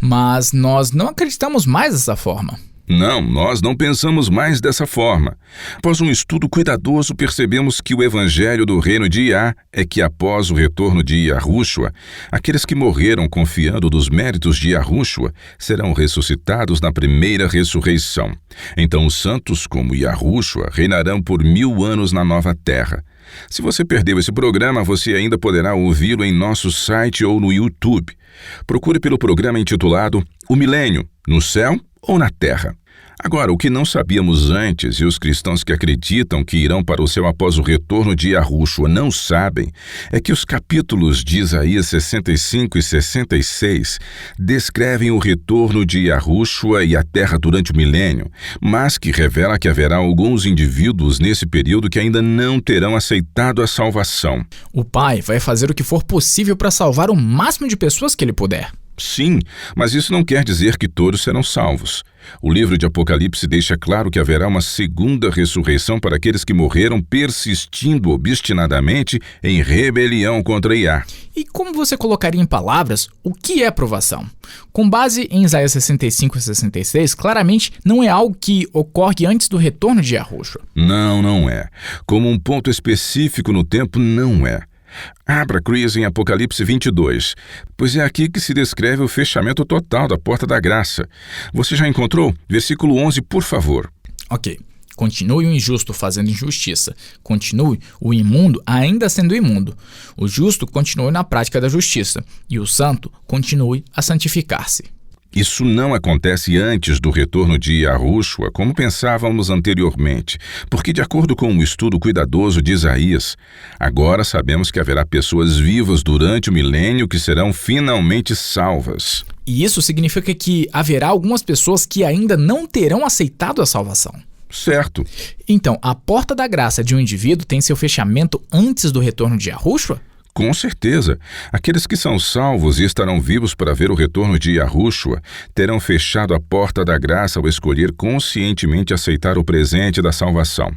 Mas nós não acreditamos mais dessa forma. Não, nós não pensamos mais dessa forma. Após um estudo cuidadoso, percebemos que o evangelho do reino de Yah é que após o retorno de Yahushua, aqueles que morreram confiando dos méritos de Yahushua serão ressuscitados na primeira ressurreição. Então os santos, como Yahushua, reinarão por 1000 anos na nova terra. Se você perdeu esse programa, você ainda poderá ouvi-lo em nosso site ou no YouTube. Procure pelo programa intitulado O Milênio, no céu ou na terra. Agora, o que não sabíamos antes e os cristãos que acreditam que irão para o céu após o retorno de Yahushua não sabem é que os capítulos de Isaías 65 e 66 descrevem o retorno de Yahushua e a terra durante o milênio, mas que revela que haverá alguns indivíduos nesse período que ainda não terão aceitado a salvação. O Pai vai fazer o que for possível para salvar o máximo de pessoas que ele puder. Sim, mas isso não quer dizer que todos serão salvos. O livro de Apocalipse deixa claro que haverá uma segunda ressurreição para aqueles que morreram persistindo obstinadamente em rebelião contra Yah. E como você colocaria em palavras o que é provação? Com base em Isaías 65 e 66, claramente não é algo que ocorre antes do retorno de Yahushua. Não é. Como um ponto específico no tempo, não é. Abra Chris em Apocalipse 22, pois é aqui que se descreve o fechamento total da porta da graça. Você já encontrou? Versículo 11, por favor. Ok. Continue o injusto fazendo injustiça. Continue o imundo ainda sendo imundo. O justo continue na prática da justiça. E o santo continue a santificar-se. Isso não acontece antes do retorno de Yahushua, como pensávamos anteriormente, porque, de acordo com um estudo cuidadoso de Isaías, agora sabemos que haverá pessoas vivas durante o milênio que serão finalmente salvas. E isso significa que haverá algumas pessoas que ainda não terão aceitado a salvação. Certo. Então, a porta da graça de um indivíduo tem seu fechamento antes do retorno de Yahushua? Com certeza. Aqueles que são salvos e estarão vivos para ver o retorno de Yahushua terão fechado a porta da graça ao escolher conscientemente aceitar o presente da salvação.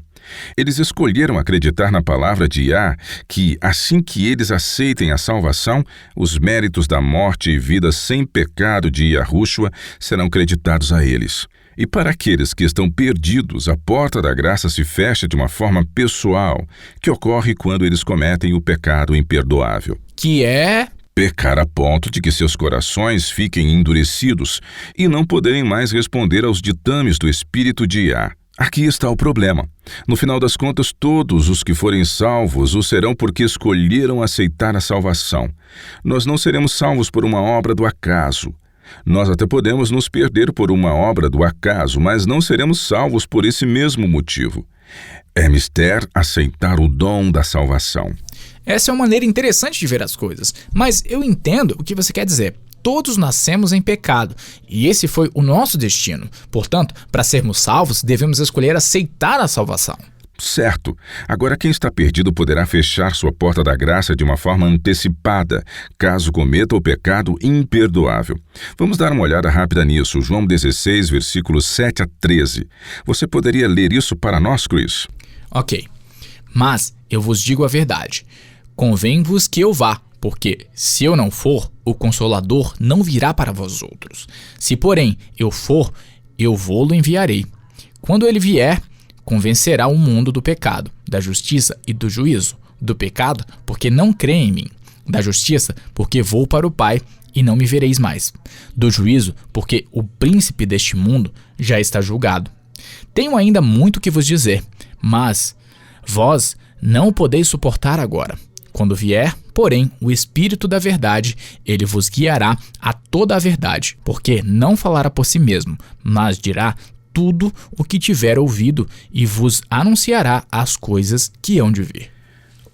Eles escolheram acreditar na palavra de Yah, que, assim que eles aceitem a salvação, os méritos da morte e vida sem pecado de Yahushua serão creditados a eles. E para aqueles que estão perdidos, a porta da graça se fecha de uma forma pessoal, que ocorre quando eles cometem o pecado imperdoável. Que é... pecar a ponto de que seus corações fiquem endurecidos e não poderem mais responder aos ditames do Espírito de Yah. Aqui está o problema. No final das contas, todos os que forem salvos o serão porque escolheram aceitar a salvação. Nós não seremos salvos por uma obra do acaso. Nós até podemos nos perder por uma obra do acaso, mas não seremos salvos por esse mesmo motivo. É mister aceitar o dom da salvação. Essa é uma maneira interessante de ver as coisas, mas eu entendo o que você quer dizer. todos nascemos em pecado, e esse foi o nosso destino. Portanto, para sermos salvos, devemos escolher aceitar a salvação. Certo. Agora, quem está perdido poderá fechar sua porta da graça de uma forma antecipada, caso cometa o pecado imperdoável. Vamos dar uma olhada rápida nisso. João 16, versículos 7 a 13. Você poderia ler isso para nós, Chris? Ok. Mas eu vos digo a verdade. Convém-vos que eu vá, porque, se eu não for, o Consolador não virá para vós outros. Se, porém, eu for, eu vô-lo enviarei. Quando ele vier, convencerá o mundo do pecado, da justiça e do juízo. Do pecado, porque não crê em mim. Da justiça, porque vou para o Pai e não me vereis mais. Do juízo, porque o príncipe deste mundo já está julgado. Tenho ainda muito que vos dizer, mas vós não o podeis suportar agora. Quando vier, porém, o Espírito da verdade, ele vos guiará a toda a verdade, porque não falará por si mesmo, mas dirá tudo o que tiver ouvido e vos anunciará as coisas que hão de vir.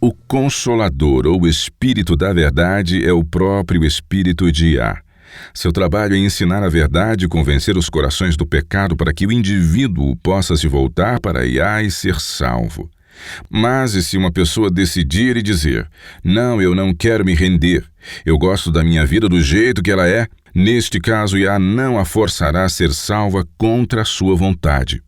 O Consolador, ou Espírito da Verdade, é o próprio Espírito de Yah. Seu trabalho é ensinar a verdade e convencer os corações do pecado para que o indivíduo possa se voltar para Yah e ser salvo. Mas e se uma pessoa decidir e dizer: não, eu não quero me render, eu gosto da minha vida do jeito que ela é, neste caso Yah não a forçará a ser salva contra a sua vontade.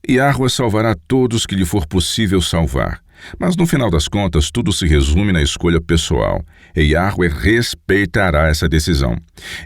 Yahweh salvará todos que lhe for possível salvar. Mas no final das contas, tudo se resume na escolha pessoal, e Yahweh respeitará essa decisão.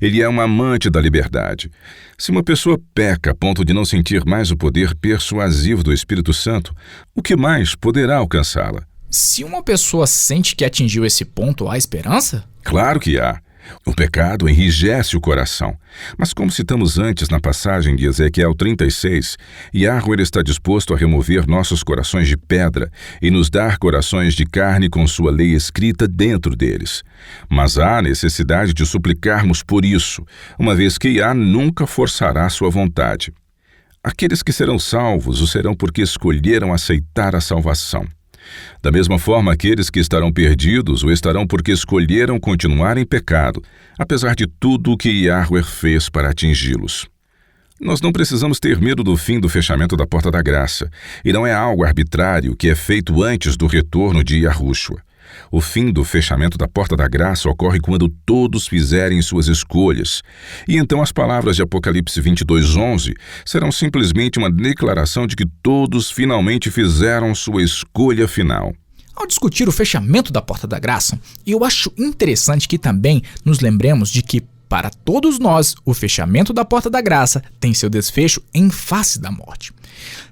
Ele é um amante da liberdade. Se uma pessoa peca a ponto de não sentir mais o poder persuasivo do Espírito Santo, o que mais poderá alcançá-la? Se uma pessoa sente que atingiu esse ponto, há esperança? Claro que há. O pecado enrijece o coração. Mas como citamos antes na passagem de Ezequiel 36, Yahweh está disposto a remover nossos corações de pedra e nos dar corações de carne com sua lei escrita dentro deles. Mas há necessidade de suplicarmos por isso, uma vez que Yah nunca forçará sua vontade. Aqueles que serão salvos o serão porque escolheram aceitar a salvação. Da mesma forma, aqueles que estarão perdidos o estarão porque escolheram continuar em pecado, apesar de tudo o que Yahweh fez para atingi-los. Nós não precisamos ter medo do fim do fechamento da porta da graça, e não é algo arbitrário que é feito antes do retorno de Yahushua. O fim do fechamento da porta da graça ocorre quando todos fizerem suas escolhas. E então as palavras de Apocalipse 22:11 serão simplesmente uma declaração de que todos finalmente fizeram sua escolha final. Ao discutir o fechamento da porta da graça, eu acho interessante que também nos lembremos de que, para todos nós, o fechamento da porta da graça tem seu desfecho em face da morte.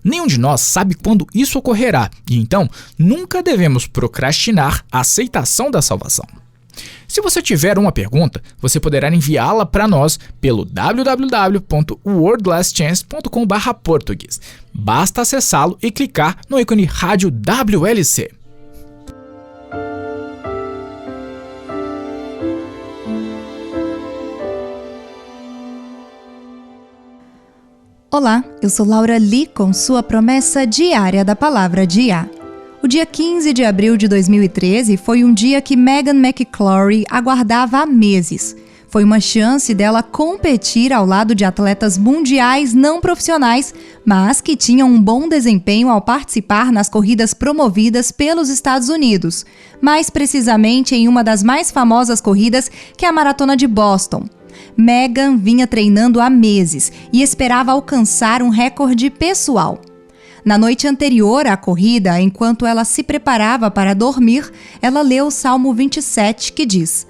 Nenhum de nós sabe quando isso ocorrerá, e então nunca devemos procrastinar a aceitação da salvação. Se você tiver uma pergunta, você poderá enviá-la para nós pelo www.worldlastchance.com/português. Basta acessá-lo e clicar no ícone Rádio WLC. Olá, eu sou Laura Lee com sua promessa diária da Palavra de Yah. O dia 15 de abril de 2013 foi um dia que Megan McClory aguardava há meses. Foi uma chance dela competir ao lado de atletas mundiais não profissionais, mas que tinham um bom desempenho ao participar nas corridas promovidas pelos Estados Unidos, mais precisamente em uma das mais famosas corridas, que é a Maratona de Boston. Megan vinha treinando há meses e esperava alcançar um recorde pessoal. Na noite anterior à corrida, enquanto ela se preparava para dormir, ela leu o Salmo 27, que diz: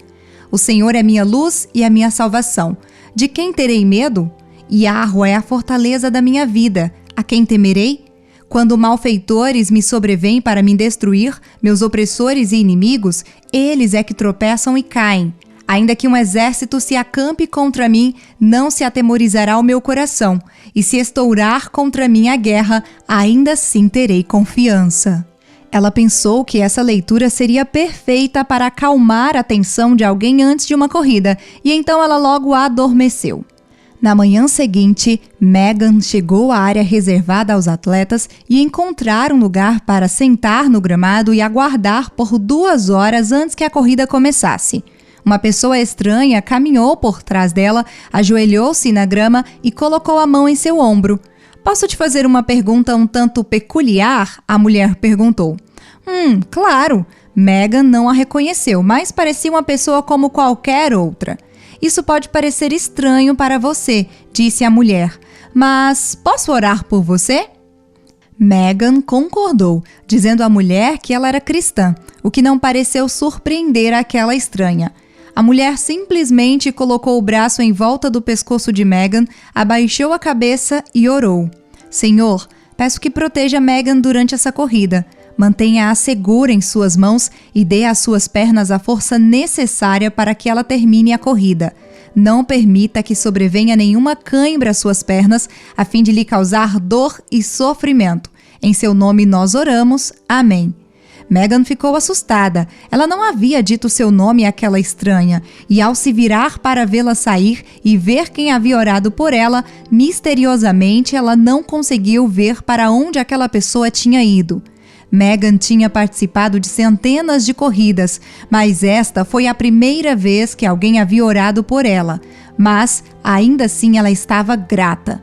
O Senhor é minha luz e a minha salvação. De quem terei medo? Yahweh é a fortaleza da minha vida. A quem temerei? Quando malfeitores me sobrevêm para me destruir, meus opressores e inimigos, eles é que tropeçam e caem. Ainda que um exército se acampe contra mim, não se atemorizará o meu coração. E se estourar contra mim a guerra, ainda assim terei confiança. Ela pensou que essa leitura seria perfeita para acalmar a tensão de alguém antes de uma corrida, e então ela logo adormeceu. Na manhã seguinte, Megan chegou à área reservada aos atletas e encontraram um lugar para sentar no gramado e aguardar por 2 horas antes que a corrida começasse. Uma pessoa estranha caminhou por trás dela, ajoelhou-se na grama e colocou a mão em seu ombro. Posso te fazer uma pergunta um tanto peculiar? A mulher perguntou. Claro. Megan não a reconheceu, mas parecia uma pessoa como qualquer outra. Isso pode parecer estranho para você, disse a mulher. Mas posso orar por você? Megan concordou, dizendo à mulher que ela era cristã, o que não pareceu surpreender aquela estranha. A mulher simplesmente colocou o braço em volta do pescoço de Megan, abaixou a cabeça e orou. Senhor, peço que proteja Megan durante essa corrida. Mantenha-a segura em suas mãos e dê às suas pernas a força necessária para que ela termine a corrida. Não permita que sobrevenha nenhuma cãibra às suas pernas, a fim de lhe causar dor e sofrimento. Em seu nome nós oramos. Amém. Megan ficou assustada. Ela não havia dito seu nome àquela estranha, e ao se virar para vê-la sair e ver quem havia orado por ela, misteriosamente ela não conseguiu ver para onde aquela pessoa tinha ido. Megan tinha participado de centenas de corridas, mas esta foi a primeira vez que alguém havia orado por ela. Mas, ainda assim, ela estava grata.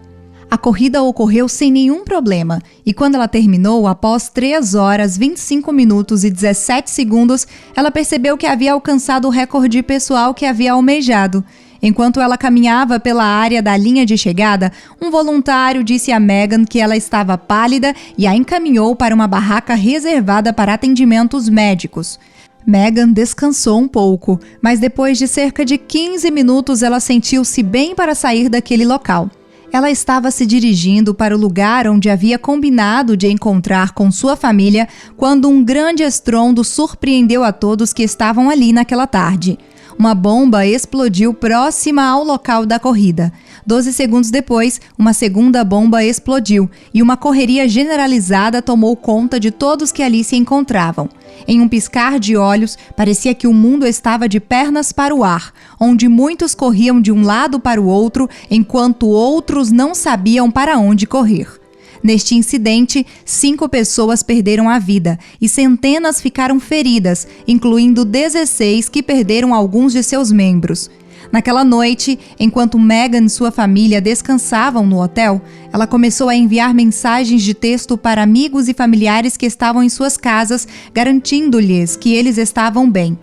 A corrida ocorreu sem nenhum problema, e quando ela terminou, após 3 horas, 25 minutos e 17 segundos, ela percebeu que havia alcançado o recorde pessoal que havia almejado. Enquanto ela caminhava pela área da linha de chegada, um voluntário disse a Megan que ela estava pálida e a encaminhou para uma barraca reservada para atendimentos médicos. Megan descansou um pouco, mas depois de cerca de 15 minutos ela sentiu-se bem para sair daquele local. Ela estava se dirigindo para o lugar onde havia combinado de encontrar com sua família quando um grande estrondo surpreendeu a todos que estavam ali naquela tarde. Uma bomba explodiu próxima ao local da corrida. 12 segundos depois, uma segunda bomba explodiu e uma correria generalizada tomou conta de todos que ali se encontravam. Em um piscar de olhos, parecia que o mundo estava de pernas para o ar, onde muitos corriam de um lado para o outro, enquanto outros não sabiam para onde correr. Neste incidente, 5 pessoas perderam a vida e centenas ficaram feridas, incluindo 16 que perderam alguns de seus membros. Naquela noite, enquanto Megan e sua família descansavam no hotel, ela começou a enviar mensagens de texto para amigos e familiares que estavam em suas casas, garantindo-lhes que eles estavam bem.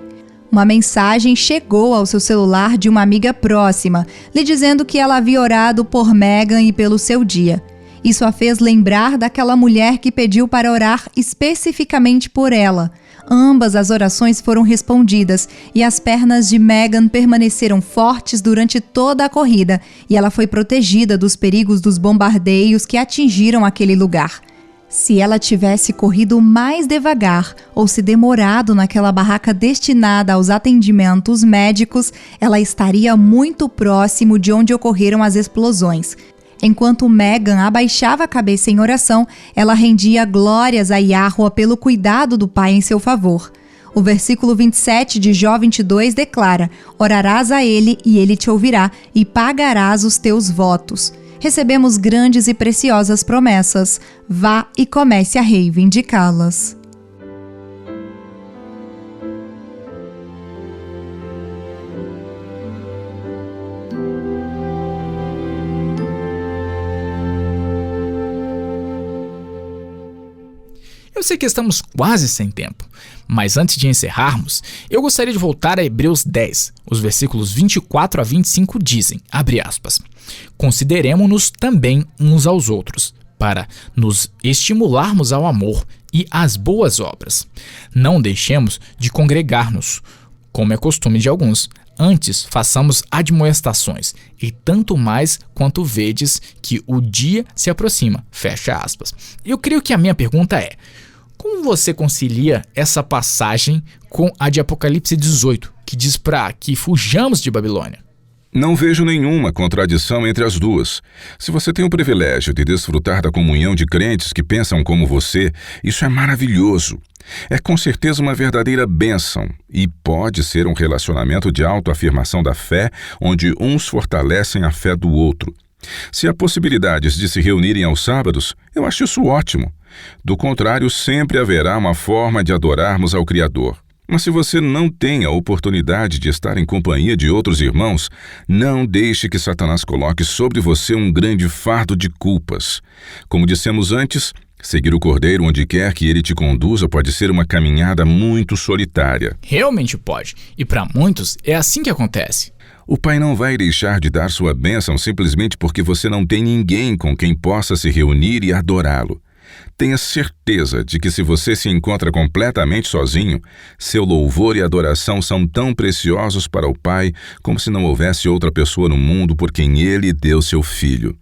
Uma mensagem chegou ao seu celular de uma amiga próxima, lhe dizendo que ela havia orado por Megan e pelo seu dia. Isso a fez lembrar daquela mulher que pediu para orar especificamente por ela. Ambas as orações foram respondidas e as pernas de Megan permaneceram fortes durante toda a corrida e ela foi protegida dos perigos dos bombardeios que atingiram aquele lugar. Se ela tivesse corrido mais devagar ou se demorado naquela barraca destinada aos atendimentos médicos, ela estaria muito próximo de onde ocorreram as explosões. Enquanto Megan abaixava a cabeça em oração, ela rendia glórias a Yahweh pelo cuidado do Pai em seu favor. O versículo 27 de Jó 22 declara: orarás a ele e ele te ouvirá e pagarás os teus votos. Recebemos grandes e preciosas promessas. Vá e comece a reivindicá-las. Eu sei que estamos quase sem tempo, mas antes de encerrarmos, eu gostaria de voltar a Hebreus 10. Os versículos 24 a 25 dizem, abre aspas, consideremo-nos também uns aos outros, para nos estimularmos ao amor e às boas obras. Não deixemos de congregar-nos, como é costume de alguns. Antes, façamos admoestações, e tanto mais quanto vedes que o dia se aproxima. Fecha aspas. Eu creio que a minha pergunta é, como você concilia essa passagem com a de Apocalipse 18, que diz para que fujamos de Babilônia? Não vejo nenhuma contradição entre as duas. Se você tem o privilégio de desfrutar da comunhão de crentes que pensam como você, isso é maravilhoso. É com certeza uma verdadeira bênção e pode ser um relacionamento de autoafirmação da fé, onde uns fortalecem a fé do outro. Se há possibilidades de se reunirem aos sábados, eu acho isso ótimo. Do contrário, sempre haverá uma forma de adorarmos ao Criador. Mas se você não tem a oportunidade de estar em companhia de outros irmãos, não deixe que Satanás coloque sobre você um grande fardo de culpas. Como dissemos antes, seguir o Cordeiro onde quer que ele te conduza pode ser uma caminhada muito solitária. Realmente pode. E para muitos é assim que acontece. O Pai não vai deixar de dar sua bênção simplesmente porque você não tem ninguém com quem possa se reunir e adorá-lo. Tenha certeza de que se você se encontra completamente sozinho, seu louvor e adoração são tão preciosos para o Pai como se não houvesse outra pessoa no mundo por quem Ele deu seu Filho.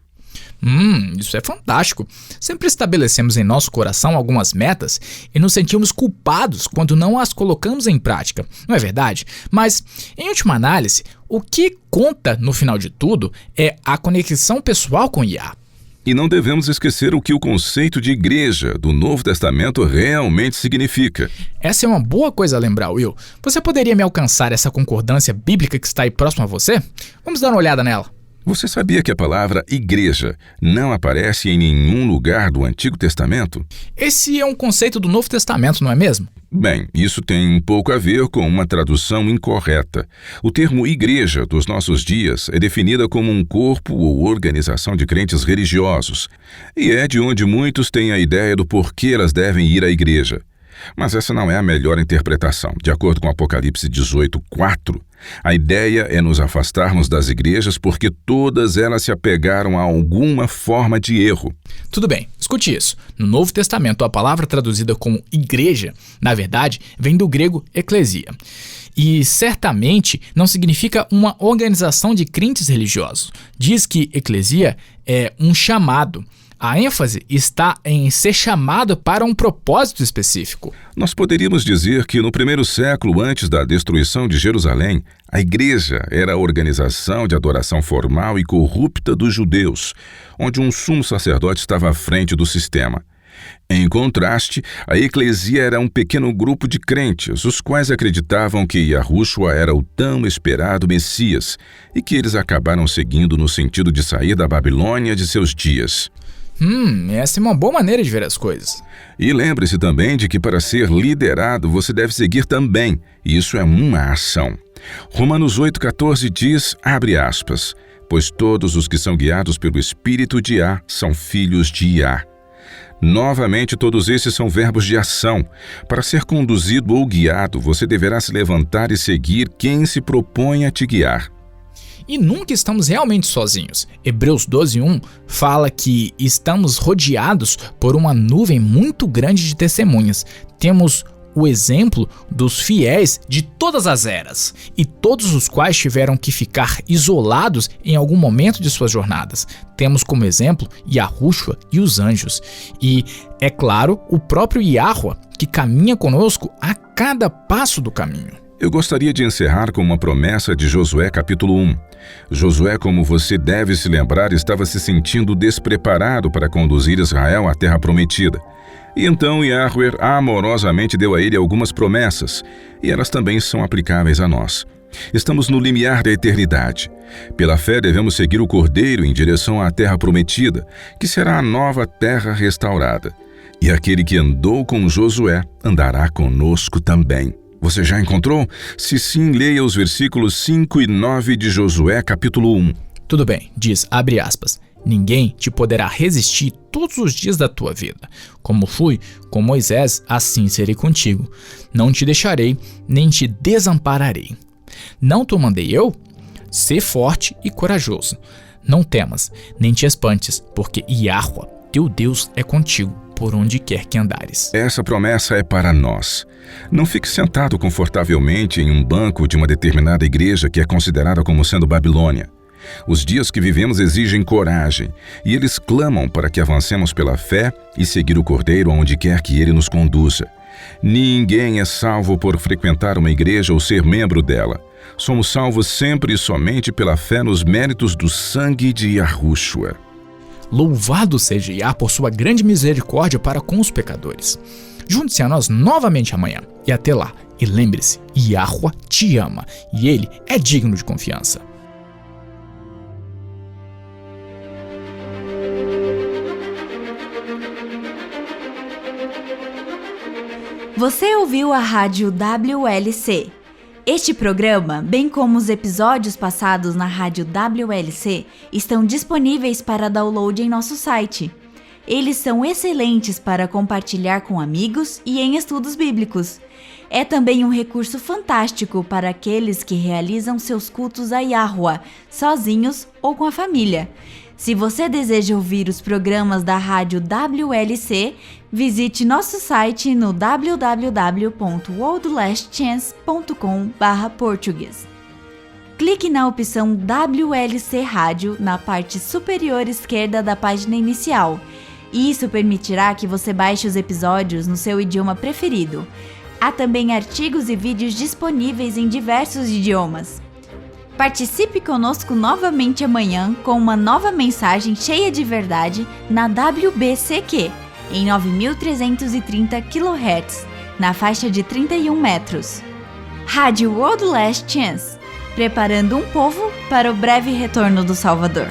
Isso é fantástico. Sempre estabelecemos em nosso coração algumas metas e nos sentimos culpados quando não as colocamos em prática, não é verdade? Mas, em última análise, o que conta no final de tudo é a conexão pessoal com Yah. E não devemos esquecer o que o conceito de igreja do Novo Testamento realmente significa. Essa é uma boa coisa a lembrar, Will. Você poderia me alcançar essa concordância bíblica que está aí próximo a você? Vamos dar uma olhada nela. Você sabia que a palavra igreja não aparece em nenhum lugar do Antigo Testamento? Esse é um conceito do Novo Testamento, não é mesmo? Bem, isso tem um pouco a ver com uma tradução incorreta. O termo igreja dos nossos dias é definida como um corpo ou organização de crentes religiosos, e é de onde muitos têm a ideia do porquê elas devem ir à igreja. Mas essa não é a melhor interpretação. De acordo com Apocalipse 18:4, a ideia é nos afastarmos das igrejas porque todas elas se apegaram a alguma forma de erro. Tudo bem, escute isso. No Novo Testamento, a palavra traduzida como igreja, na verdade, vem do grego eclesia. E certamente não significa uma organização de crentes religiosos. Diz que eclesia é um chamado. A ênfase está em ser chamado para um propósito específico. Nós poderíamos dizer que no primeiro século antes da destruição de Jerusalém, a igreja era a organização de adoração formal e corrupta dos judeus, onde um sumo sacerdote estava à frente do sistema. Em contraste, a eclesia era um pequeno grupo de crentes, os quais acreditavam que Yahushua era o tão esperado Messias e que eles acabaram seguindo no sentido de sair da Babilônia de seus dias. Essa é uma boa maneira de ver as coisas. E lembre-se também de que para ser liderado você deve seguir também. Isso é uma ação. Romanos 8,14 diz, abre aspas, pois todos os que são guiados pelo Espírito de Yah são filhos de Yah. Novamente, todos esses são verbos de ação. Para ser conduzido ou guiado, você deverá se levantar e seguir quem se propõe a te guiar. E nunca estamos realmente sozinhos. Hebreus 12:1 fala que estamos rodeados por uma nuvem muito grande de testemunhas. Temos o exemplo dos fiéis de todas as eras, e todos os quais tiveram que ficar isolados em algum momento de suas jornadas. Temos como exemplo Yahushua e os anjos. E, é claro, o próprio Yahuwah, que caminha conosco a cada passo do caminho. Eu gostaria de encerrar com uma promessa de Josué capítulo 1. Josué, como você deve se lembrar, estava se sentindo despreparado para conduzir Israel à terra prometida. E então Yahweh amorosamente deu a ele algumas promessas, e elas também são aplicáveis a nós. Estamos no limiar da eternidade. Pela fé devemos seguir o Cordeiro em direção à terra prometida, que será a nova terra restaurada. E aquele que andou com Josué andará conosco também. Você já encontrou? Se sim, leia os versículos 5 e 9 de Josué, capítulo 1. Tudo bem, diz, abre aspas, ninguém te poderá resistir todos os dias da tua vida. Como fui com Moisés, assim serei contigo. Não te deixarei, nem te desampararei. Não te mandei eu? Sê forte e corajoso. Não temas, nem te espantes, porque Yahuwah, teu Deus, é contigo por onde quer que andares. Essa promessa é para nós. Não fique sentado confortavelmente em um banco de uma determinada igreja que é considerada como sendo Babilônia. Os dias que vivemos exigem coragem, e eles clamam para que avancemos pela fé e seguir o Cordeiro aonde quer que ele nos conduza. Ninguém é salvo por frequentar uma igreja ou ser membro dela. Somos salvos sempre e somente pela fé nos méritos do sangue de Yahushua. Louvado seja Yah por sua grande misericórdia para com os pecadores. Junte-se a nós novamente amanhã. E até lá. E lembre-se, Yahuwah te ama e ele é digno de confiança. Você ouviu a rádio WLC. Este programa, bem como os episódios passados na rádio WLC, estão disponíveis para download em nosso site. Eles são excelentes para compartilhar com amigos e em estudos bíblicos. É também um recurso fantástico para aqueles que realizam seus cultos a Yahuwah, sozinhos ou com a família. Se você deseja ouvir os programas da rádio WLC, visite nosso site no www.worldlastchance.com/português. Clique na opção WLC Rádio na parte superior esquerda da página inicial. Isso permitirá que você baixe os episódios no seu idioma preferido. Há também artigos e vídeos disponíveis em diversos idiomas. Participe conosco novamente amanhã com uma nova mensagem cheia de verdade na WBCQ, em 9.330 kHz, na faixa de 31 metros. Rádio World Last Chance, preparando um povo para o breve retorno do Salvador.